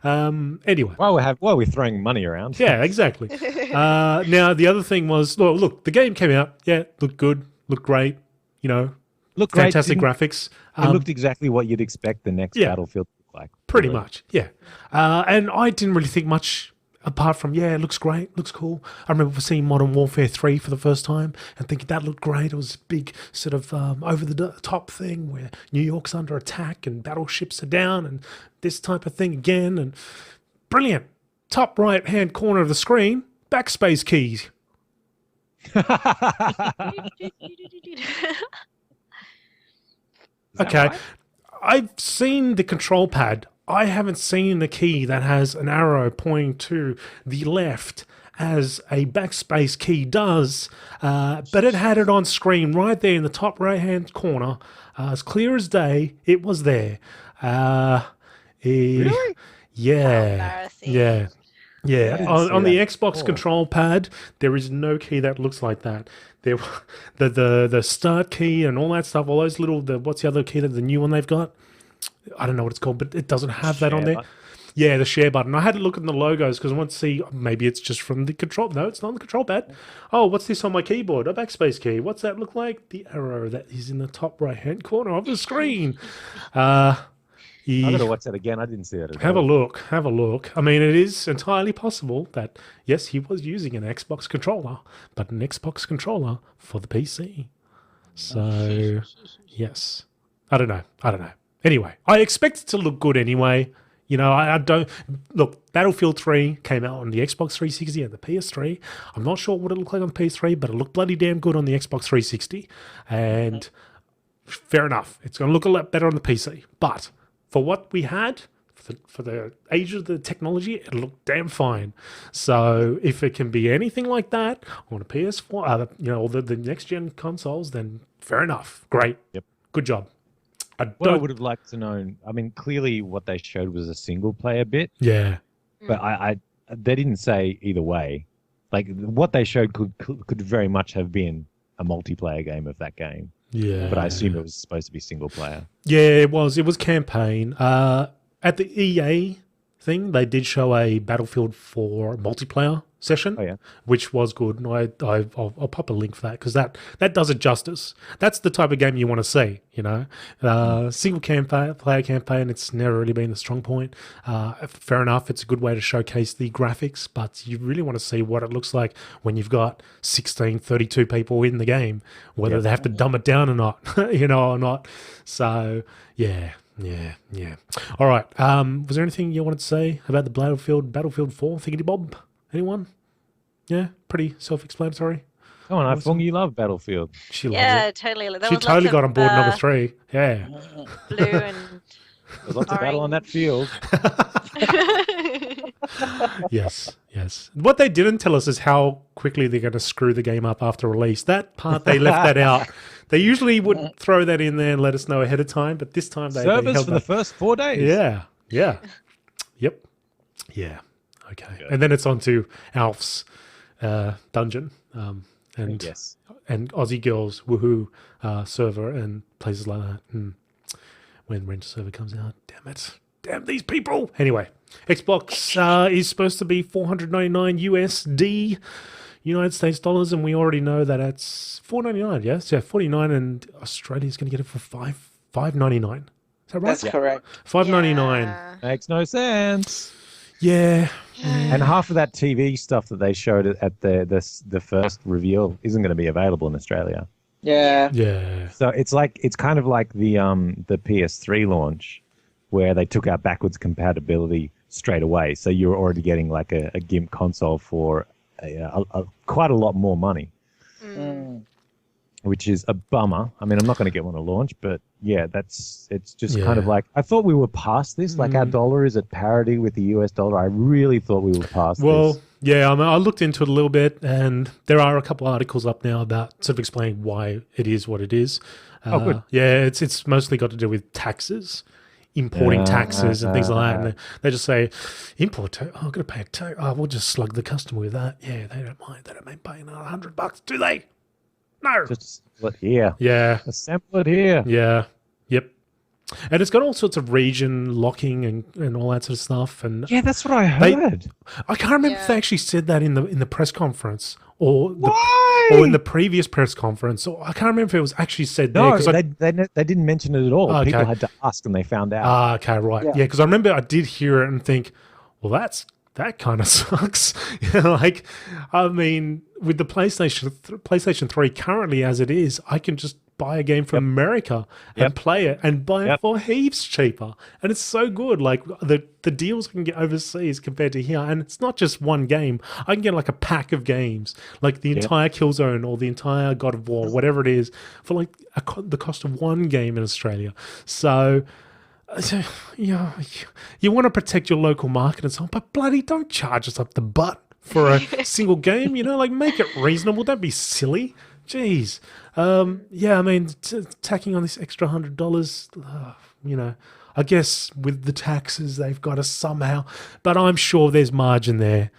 Anyway, While we're throwing money around. yeah, exactly. Now the other thing was, well, look, the game came out. Yeah, looked good, looked great. Look great. Fantastic graphics. It looked exactly what you'd expect the next yeah. Battlefield to look like. Pretty Really. much, yeah. And I didn't really think much apart from, yeah, it looks great, looks cool. I remember seeing Modern Warfare 3 for the first time and thinking that looked great. It was a big sort of over-the-top thing where New York's under attack and battleships are down and this type of thing again. And brilliant. Top right-hand corner of the screen, backspace keys. Is that Okay. right? I've seen the control pad. I haven't seen the key that has an arrow pointing to the left as a backspace key does, but it had it on screen right there in the top right-hand corner. As clear as day, it was there. Really? Yeah. Embarrassing. Yeah. Yeah, didn't on see the that Xbox before. control pad, there is no key that looks like that. There, the start key and all that stuff, all those little, what's the other key, the new one they've got? I don't know what it's called, but it doesn't have that on Share there. button. Yeah, the share button. I had to look at the logos because I want to see, maybe it's just from the control. No, it's not on the control pad. Oh, what's this on my keyboard? A backspace key. What's that look like? The arrow that is in the top right-hand corner of the screen. I Yeah. gotta watch that again. I didn't see that at Have a all. look. Have a look. I mean, it is entirely possible that, yes, he was using an Xbox controller, but an Xbox controller for the PC. So, yes. I don't know. Anyway, I expect it to look good anyway. I don't... Look, Battlefield 3 came out on the Xbox 360 and the PS3. I'm not sure what it looked like on the PS3, but it looked bloody damn good on the Xbox 360. And fair enough. It's going to look a lot better on the PC. But for what we had, for the age of the technology, it looked damn fine. So if it can be anything like that on a PS4, or the next gen consoles, then fair enough. Great. Yep. Good job. What I would have liked to know, I mean, clearly what they showed was a single player bit, Yeah. but they didn't say either way. Like what they showed could very much have been a multiplayer game of that game, Yeah. but I assume it was supposed to be single player. Yeah, it was. It was campaign. At the EA thing, they did show a Battlefield 4 multiplayer session, Oh yeah, which was good. And I'll pop a link for that because that does it justice. That's the type of game you want to see, Single player campaign, it's never really been the strong point. Fair enough, it's a good way to showcase the graphics, but you really want to see what it looks like when you've got 32 people in the game, whether Yep. they have to dumb it down or not, or not. So, yeah. Yeah. All right. Was there anything you wanted to say about the Battlefield 4 Thiggity Bob? Anyone? Yeah, pretty self-explanatory. Come on, Awesome. Fhuong, you love Battlefield. She loves Yeah, it. totally. There She was totally lots got of on board number 3. Yeah. blue and There's lots of battle on that orange. field. Yes. What they didn't tell us is how quickly they're going to screw the game up after release. That part, they left that out. They usually would throw that in there and let us know ahead of time, but this time they Servers held for the that. first 4 days. Yeah. Yep. Yeah. Okay. Good. And then it's on to Alf's dungeon. And Yes. and Aussie Girls Woohoo server and places like that. When Rent server comes out, damn it, damn these people. Anyway, Xbox is supposed to be $499 USD, United States dollars, and we already know that it's $499. Yes, yeah, $49, and Australia's going to get it for $5.99. Is that right? That's correct. $5.99. Yeah. Makes no sense. Yeah. And half of that TV stuff that they showed at the first reveal isn't going to be available in Australia. Yeah. Yeah. So it's kind of like the PS3 launch, where they took out backwards compatibility straight away. So you're already getting like a GIMP console for quite a lot more money, which is a bummer. I mean, I'm not going to get one at launch, but yeah, it's just kind of Yeah. like, I thought we were past this. Like our dollar is at parity with the US dollar. I really thought we were past Well, this. yeah, I mean, I looked into it a little bit, and there are a couple articles up now about sort of explaining why it is what it is. Oh, good. Yeah, it's mostly got to do with taxes, importing taxes and things like that. And they just say, import tax, I've got to pay a tax. Oh, we'll just slug the customer with that. Yeah, they don't mind. They don't mind paying $100, do they? No. Just split here. Yeah, Assemble it here. yeah, yep. And it's got all sorts of region locking and all that sort of stuff. And Yeah, that's what I They- heard. I can't remember if Yeah. they actually said that in the press conference or Why? or in the previous press conference. Or I can't remember if it was actually said there. No, 'Cause I- they didn't mention it at all. Okay. People had to ask, and they found out. okay, right. Yeah. Yeah, because I remember I did hear it and think, well, that kind of sucks. Like, I mean, with the PlayStation 3 currently as it is, I can just buy a game from America and Yep. play it and buy it Yep. for heaps cheaper. And it's so good. Like the deals I can get overseas compared to here. And it's not just one game. I can get like a pack of games, like the entire Killzone or the entire God of War, whatever it is, for like the cost of one game in Australia. So yeah, you want to protect your local market and so on, but bloody don't charge us up the butt for a single game. Like make it reasonable. Don't be silly. Jeez. Yeah, I mean, tacking on this extra $100, I guess with the taxes they've got to somehow, but I'm sure there's margin there.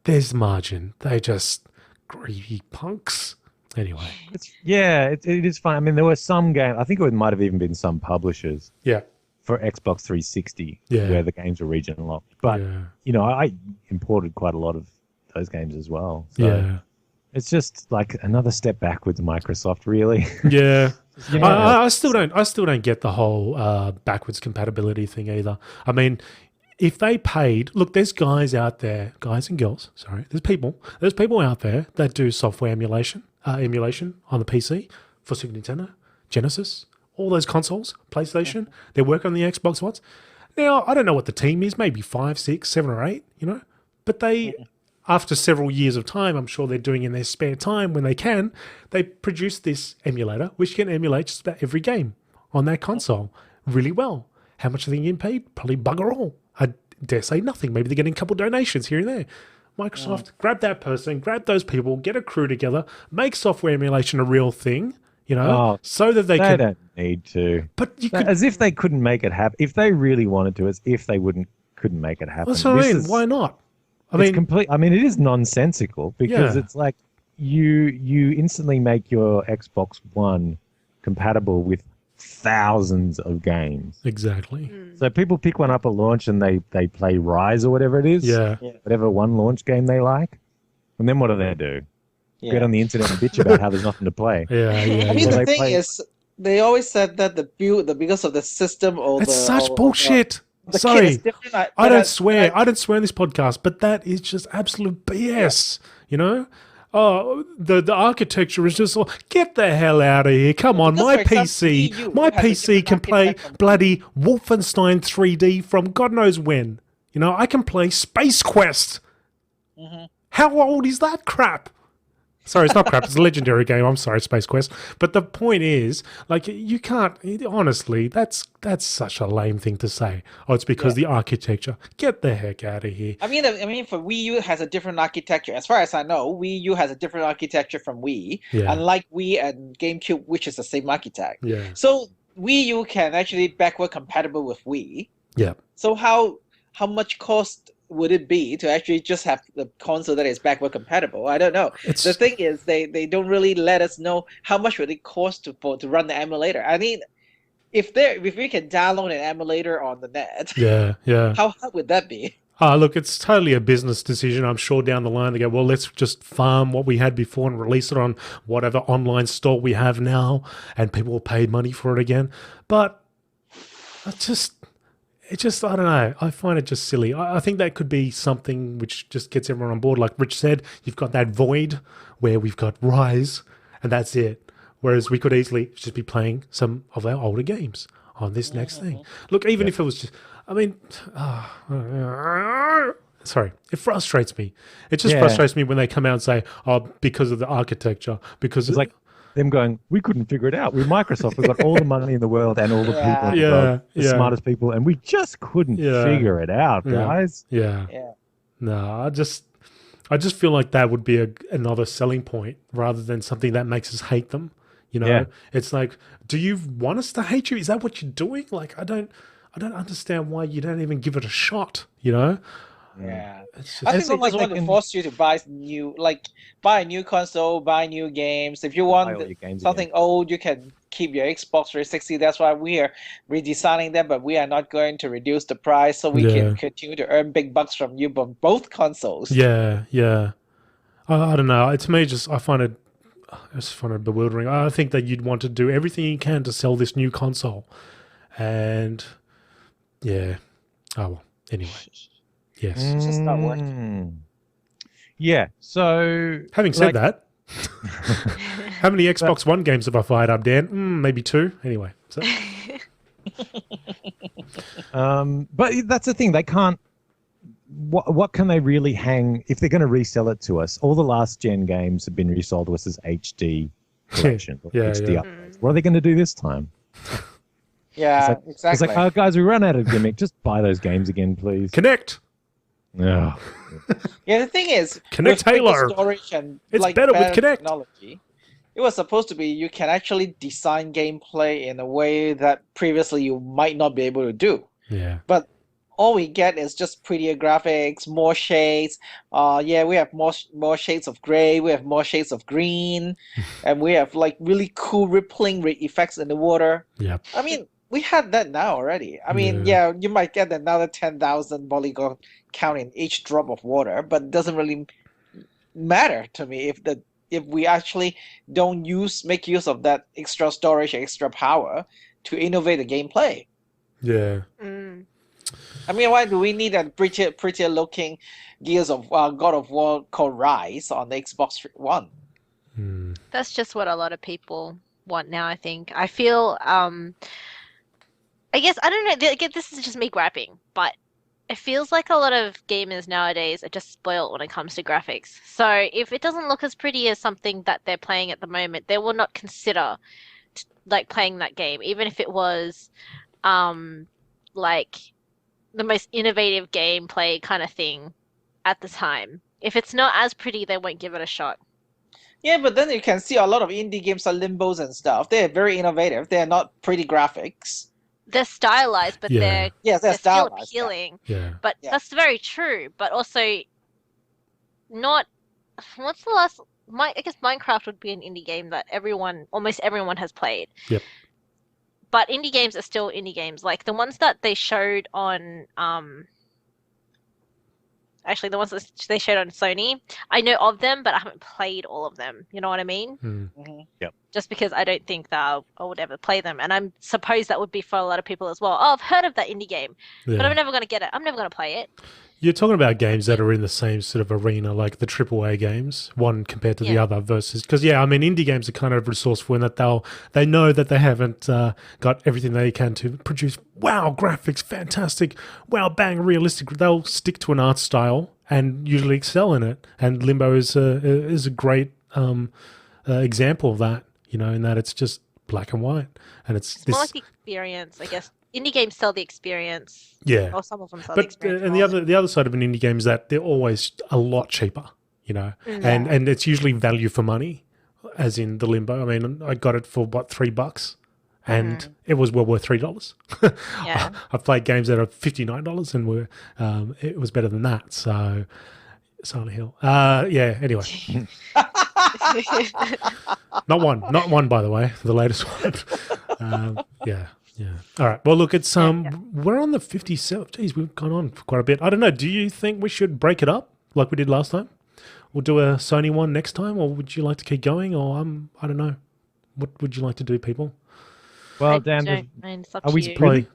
There's margin. They just greedy punks. Anyway, It is fun. I mean, there were some games. I think it might have even been some publishers yeah, for Xbox 360 Yeah. where the games were region locked. But yeah, I imported quite a lot of those games as well. So yeah. it's just like another step backwards, Microsoft. Really. Yeah. Yeah. I still don't get the whole backwards compatibility thing either. I mean, if they paid, look, there's guys out there, guys and girls, sorry, there's people out there that do software emulation on the PC for Super Nintendo, Genesis, all those consoles, PlayStation. They work on the Xbox Ones. Now, I don't know what the team is, maybe 5, 6, 7 or 8, but they, after several years of time, I'm sure they're doing in their spare time when they can, they produce this emulator, which can emulate just about every game on that console really well. How much are they getting paid? Probably bugger all. I dare say nothing. Maybe they're getting a couple donations here and there. Microsoft, grab that person, grab those people, get a crew together, make software emulation a real thing, so that they They can. don't need to. But you could. As if they couldn't make it happen. If they really wanted to, as if they couldn't make it happen. That's what I This mean. is- Why not? It's complete. I mean, it is nonsensical because Yeah. it's like you instantly make your Xbox One compatible with thousands of games. Exactly. So people pick one up at launch and they play Rise or whatever it is. Yeah. Whatever one launch game they like. And then what do? Yeah. Get on the internet and bitch about how there's nothing to play. Yeah. I Yeah. mean, Well, the they thing play- is, they always said that because of the system or It's the such or bullshit. The kit Sorry. is different. I don't swear. I don't swear in this podcast, but that is just absolute BS. oh, the architecture is just get the hell out of here. Come on, Because, my for example, PC, Wii U my has a PC different can play architecture from bloody Wolfenstein 3D from God knows when. You know, I can play Space Quest. Mhm. How old is that crap? Sorry, it's not crap. It's a legendary game. I'm sorry, Space Quest. But the point is, like, you can't. Honestly, that's such a lame thing to say. Oh, it's because the architecture. Get the heck out of here. I mean, for Wii U has a different architecture. As far as I know, Wii U has a different architecture from Wii, Yeah. unlike Wii and GameCube, which is the same architect. Yeah. So Wii U can actually backward compatible with Wii. Yeah. So how much cost would it be to actually just have the console that is backward compatible? I don't know. It's The thing is, they don't really let us know how much would it cost to run the emulator. I mean, if we can download an emulator on the net, yeah. how hard would that be? Look, it's totally a business decision. I'm sure down the line they go, well, let's just farm what we had before and release it on whatever online store we have now, and people will pay money for it again. But I don't know. I find it just silly. I think that could be something which just gets everyone on board. Like Rich said, you've got that void where we've got Rise, and that's it. Whereas we could easily just be playing some of our older games on this next thing. Look, even if it was just, I mean, sorry, it frustrates me. It just frustrates me when they come out and say, oh, because of the architecture, because It's like them going, we couldn't figure it out. We're Microsoft. We've got all the money in the world and all the people, the smartest people, and we just couldn't figure it out, guys. Yeah. No, I just feel like that would be another selling point rather than something that makes us hate them. You know, it's like, do you want us to hate you? Is that what you're doing? Like, I don't understand why you don't even give it a shot. You know? Yeah, It's I just, think they just want to force you to buy a new console, buy new games. If you want something old, you can keep your Xbox 360. That's why we are redesigning them, but we are not going to reduce the price, so we can continue to earn big bucks from you on both consoles. Yeah. I don't know. To me, I find it bewildering. I think that you'd want to do everything you can to sell this new console, and oh well. Anyway. Yes. It's just not working. Yeah. So, having said that, how many Xbox One games have I fired up, Dan? Maybe 2. Anyway. So. But that's the thing. They can't. What can they really hang if they're going to resell it to us? All the last gen games have been resold to us as HD collection, HD upgrades. What are they going to do this time? Yeah, exactly. It's like, oh, guys, we run out of gimmick. Just buy those games again, please. Connect. Yeah. Yeah, the thing is, Connect with Halo. Storage and it's better with Connect technology. It was supposed to be you can actually design gameplay in a way that previously you might not be able to do. Yeah. But all we get is just prettier graphics, more shades. We have more shades of gray. We have more shades of green, and we have like really cool rippling effects in the water. Yeah. I mean, we had that now already. I mean, you might get another 10,000 polygon count in each drop of water, but it doesn't really matter to me if we actually don't make use of that extra storage, extra power to innovate the gameplay. Yeah. I mean, why do we need a prettier looking Gears of God of War called Rise on the Xbox One? That's just what a lot of people want now, I think. I feel, I guess, I don't know, again, this is just me griping, but it feels like a lot of gamers nowadays are just spoiled when it comes to graphics. So if it doesn't look as pretty as something that they're playing at the moment, they will not consider like playing that game, even if it was like the most innovative gameplay kind of thing at the time. If it's not as pretty, they won't give it a shot. Yeah, but then you can see a lot of indie games like Limbos and stuff. They're very innovative. They're not pretty graphics. They're stylized, but they're still appealing. Yeah. But that's very true. But also, not. What's the last? I guess Minecraft would be an indie game that almost everyone has played. Yep. But indie games are still indie games. Like the ones that they showed on, actually the ones that they showed on Sony, I know of them, but I haven't played all of them. You know what I mean? Yep. Just because I don't think that I would ever play them. And I suppose that would be for a lot of people as well. Oh, I've heard of that indie game, but I'm never going to get it. I'm never going to play it. You're talking about games that are in the same sort of arena, like the AAA games, one compared to the Yeah. other versus, because I mean, indie games are kind of resourceful in that they know that they haven't got everything they can to produce. Wow, graphics, fantastic. Wow, bang, realistic. They'll stick to an art style and usually excel in it. And Limbo is a great example of that. In that it's just black and white, and it's It's this. more like the experience, I guess. Indie games sell the experience. Yeah. Or some of them sell the But experience. and more. the other side of an indie game is that they're always a lot cheaper, and it's usually value for money, as in the Limbo. I mean, I got it for what, $3, and it was well worth $3. Yeah. I've played games that are $59 and it was better than that. So Silent Hill. Yeah. Anyway, not one by the way, the latest one. Yeah. Yeah. All right. Well, look, it's we're on the 57. Geez, we've gone on for quite a bit. I don't know. Do you think we should break it up like we did last time? We'll do a Sony one next time, or would you like to keep going? Or I don't know. What would you like to do, people? Well, I Dan, don't mind. It's up are to we you. Probably.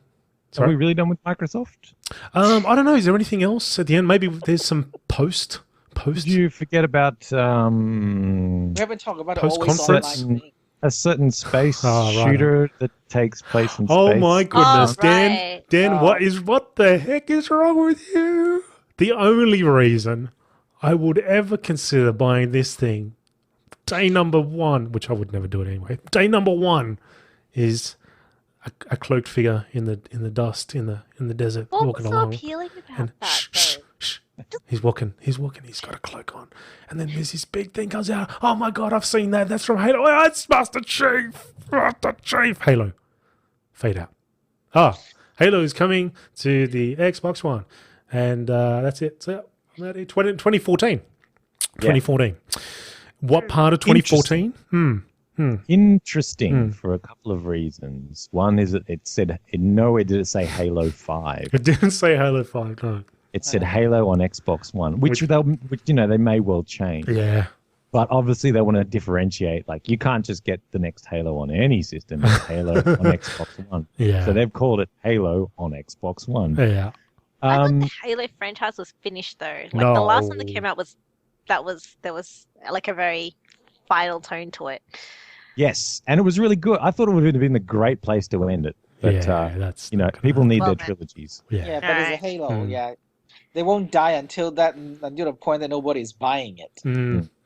are we really done with Microsoft? I don't know. Is there anything else at the end? Maybe there's some post. Did you forget about We haven't talked about the always Post-conference? online thing. a certain space Oh, right. shooter that takes place in Oh space? my goodness, Oh, Dan! right. Dan, what the heck is wrong with you? The only reason I would ever consider buying this thing, day number one, which I would never do it anyway. Day number one is a cloaked figure in the dust in the desert What was walking so along. appealing about And that, shh, though? shh. He's walking. He's got a cloak on, and then there's this big thing comes out. Oh my god, I've seen that. That's from Halo. Oh, it's Master Chief. Master Chief. Halo. Fade out. Ah, Halo is coming to the Xbox One, and that's it. So 2014. 2014. What part of 2014? Interesting for a couple of reasons. One is that it said nowhere did it say Halo 5. It didn't say Halo 5. No. It said Halo on Xbox One, which they may well change. Yeah. But obviously they want to differentiate. Like you can't just get the next Halo on any system. It's Halo on Xbox One. Yeah. So they've called it Halo on Xbox One. Yeah. I thought the Halo franchise was finished though. Like the last one that came out there was like a very final tone to it. Yes, and it was really good. I thought it would have been a great place to end it. But that's people need Well their then. trilogies. Yeah, but it's a Halo. Mm. Yeah, they won't die until the point that nobody's buying it.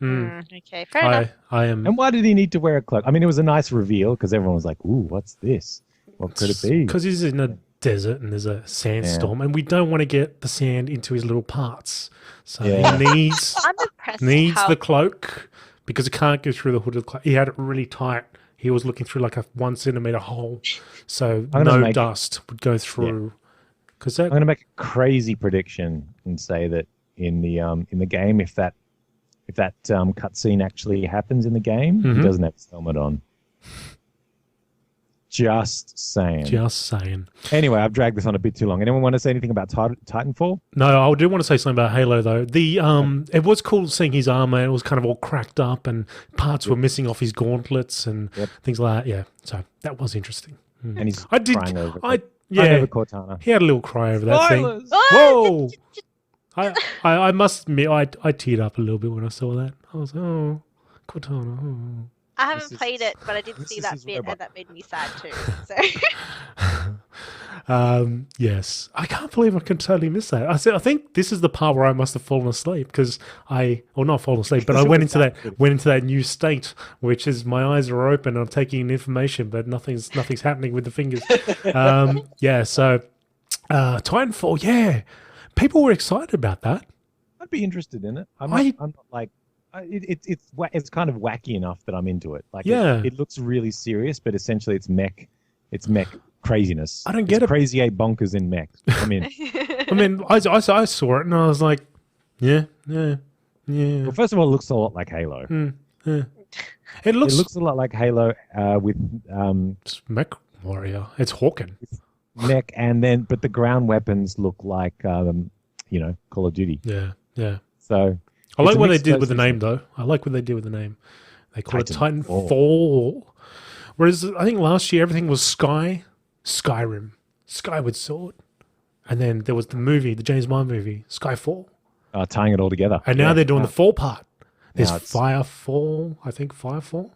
Okay, fair enough. I am. And why did he need to wear a cloak? I mean, it was a nice reveal because everyone was like, "Ooh, what's this? What could it be?" Because he's in a desert and there's a sandstorm, and we don't want to get the sand into his little parts. So Yeah. he needs I'm impressed needs how the cloak because it can't go through the hood of the cloak. He had it really tight. He was looking through like a 1 centimeter hole, so I'm gonna no make- dust would go through. Because I'm going to make a crazy prediction and say that in the game, if that cutscene actually happens in the game, he doesn't have his helmet on. Just saying. Just saying. Anyway, I've dragged this on a bit too long. Anyone want to say anything about Titanfall? No, I do want to say something about Halo though. The it was cool seeing his armor. It was kind of all cracked up, and parts were missing off his gauntlets and things like that. Yeah, so that was interesting. And he's I did. crying over it. I Crying yeah. over Cortana. He had a little cry over that Spoilers! thing. Whoa! I must admit, I teared up a little bit when I saw that. I was oh, Cortana. Oh. I haven't This is- played it, but I did this see is that his bit robot. and that made me sad too. So Yes, I can't believe I can totally miss that. I think this is the part where I must have fallen asleep because not fallen asleep, but I went into that new state, which is my eyes are open, I'm taking in information, but nothing's happening with the fingers. Yeah, so Titanfall, yeah, people were excited about that. I'd be interested in it. I'm not like it's kind of wacky enough that I'm into it. Like it looks really serious, but essentially it's mech craziness. I don't get it. Crazy eight bonkers in mech. I mean, I mean, I saw it and I was like, yeah. well, first of all, it looks a lot like Halo. It looks a lot like Halo with it's Mech Warrior. It's Hawken. mech, but the ground weapons look like Call of Duty. Yeah. So I like it's a what they mixed did with the process. name, though. I like what they did with the name. They call it Titanfall. Titanfall. Whereas I think last year everything was Skyrim, Skyward Sword. And then there was the movie, the James Bond movie, Skyfall. Tying it all together. And now they're doing the fall part. There's Now it's- Firefall, I think Firefall.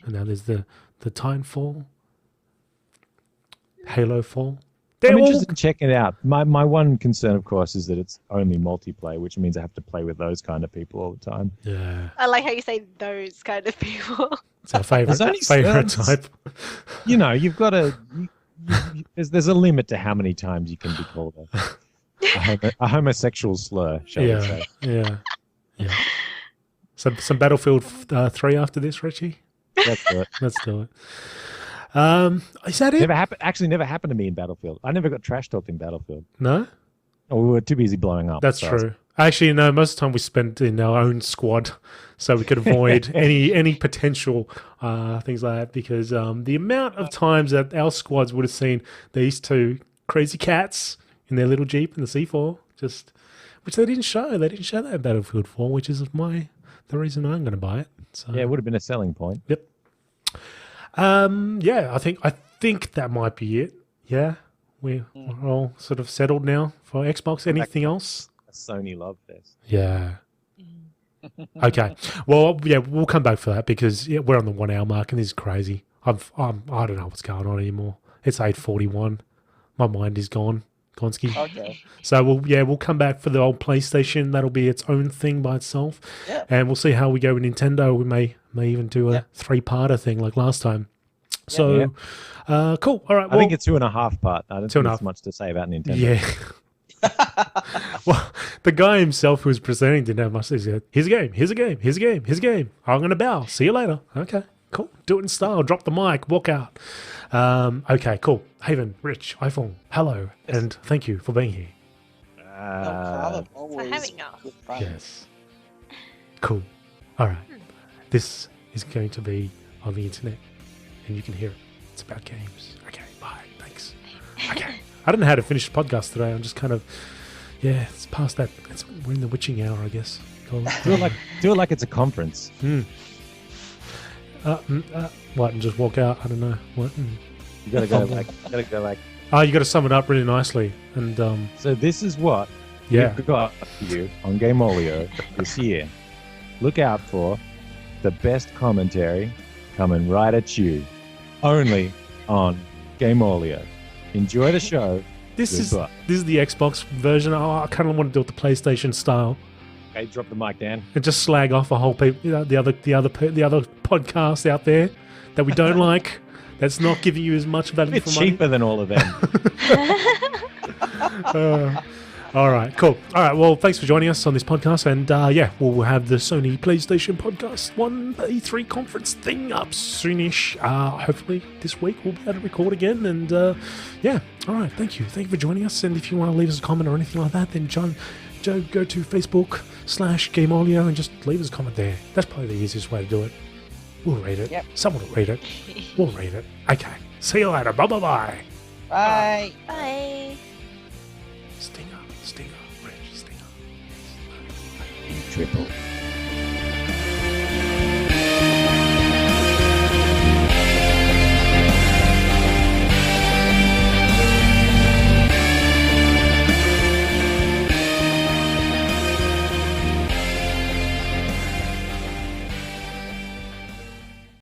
And now there's the Titanfall, Halo Fall. They're I'm all interested in checking it out. My one concern, of course, is that it's only multiplayer, which means I have to play with those kind of people all the time. yeah. I like how you say those kind of people. It's our favorite There's only favorite certain- type. You know, you've got to. There's a limit to how many times you can be called a homosexual slur, shall we Yeah, say? yeah. Some Battlefield 3 after this, Richie. That's it. Let's do it. Is that it? Never happened. Actually, never happened to me in Battlefield. I never got trash talked in Battlefield. No, Oh, we were too busy blowing up. that's so true. Actually, no. Most of the time we spent in our own squad, so we could avoid any potential things like that. Because the amount of times that our squads would have seen these two crazy cats in their little jeep in the C4, which they didn't show. They didn't show that in Battlefield 4, which is the reason I'm going to buy it. So. Yeah, it would have been a selling point. Yep. Yeah, I think that might be it. Yeah, we're all sort of settled now for Xbox. Anything else? A Sony love fest. Yeah. Okay. Well, yeah, we'll come back for that because we're on the 1 hour mark and this is crazy. I don't know what's going on anymore. It's 8:41. My mind is gone. Gonski. Okay. So we'll come back for the old PlayStation. That'll be its own thing by itself. Yeah. And we'll see how we go with Nintendo. We may even do a Yeah. 3-parter thing like last time. So cool. All right. I think it's 2.5 part. I don't think 2.5. there's much to say about Nintendo. yeah. Well, the guy himself who was presenting didn't have much to say. Here's a game. Here's a game. Here's a game. Here's a game. I'm gonna bow. See you later. Okay. Cool. Do it in style. Drop the mic. Walk out. Okay. Cool. Haven, Rich, iPhone. Hello, and thank you for being here. No problem. For Always having us. good fun. Yes. Cool. All right. This is going to be on the internet, and you can hear it. It's about games. Okay. Bye. Thanks. Okay. I don't know how to finish the podcast today. I'm just kind of, it's past that. We're in the witching hour, I guess. Call it. Do it like it's a conference. What? And just walk out? I don't know. What? You gotta go like. Oh, you got to sum it up really nicely. And So this is what yeah. we've got for you on Gameolio this year. Look out for the best commentary coming right at you, only on Gameolio. Enjoy the show. This Goodbye. is the Xbox version. I kind of want to do it the PlayStation style Okay, drop the mic down. and just slag off a whole the other podcasts out there that we don't like. That's not giving you as much value It's for money. cheaper than all of them. All right, cool. All right, well, thanks for joining us on this podcast. And we'll have the Sony PlayStation Podcast 1 E3 conference thing up soonish. Hopefully this week we'll be able to record again. And all right, thank you. Thank you for joining us. And if you want to leave us a comment or anything like that, then Joe, go to Facebook/Gameolio and just leave us a comment there. That's probably the easiest way to do it. We'll read it. Yep. Someone will read it. We'll read it. Okay. See you later. Bye-bye. Bye. Bye. Stinger, Rich, Stinger. Triple.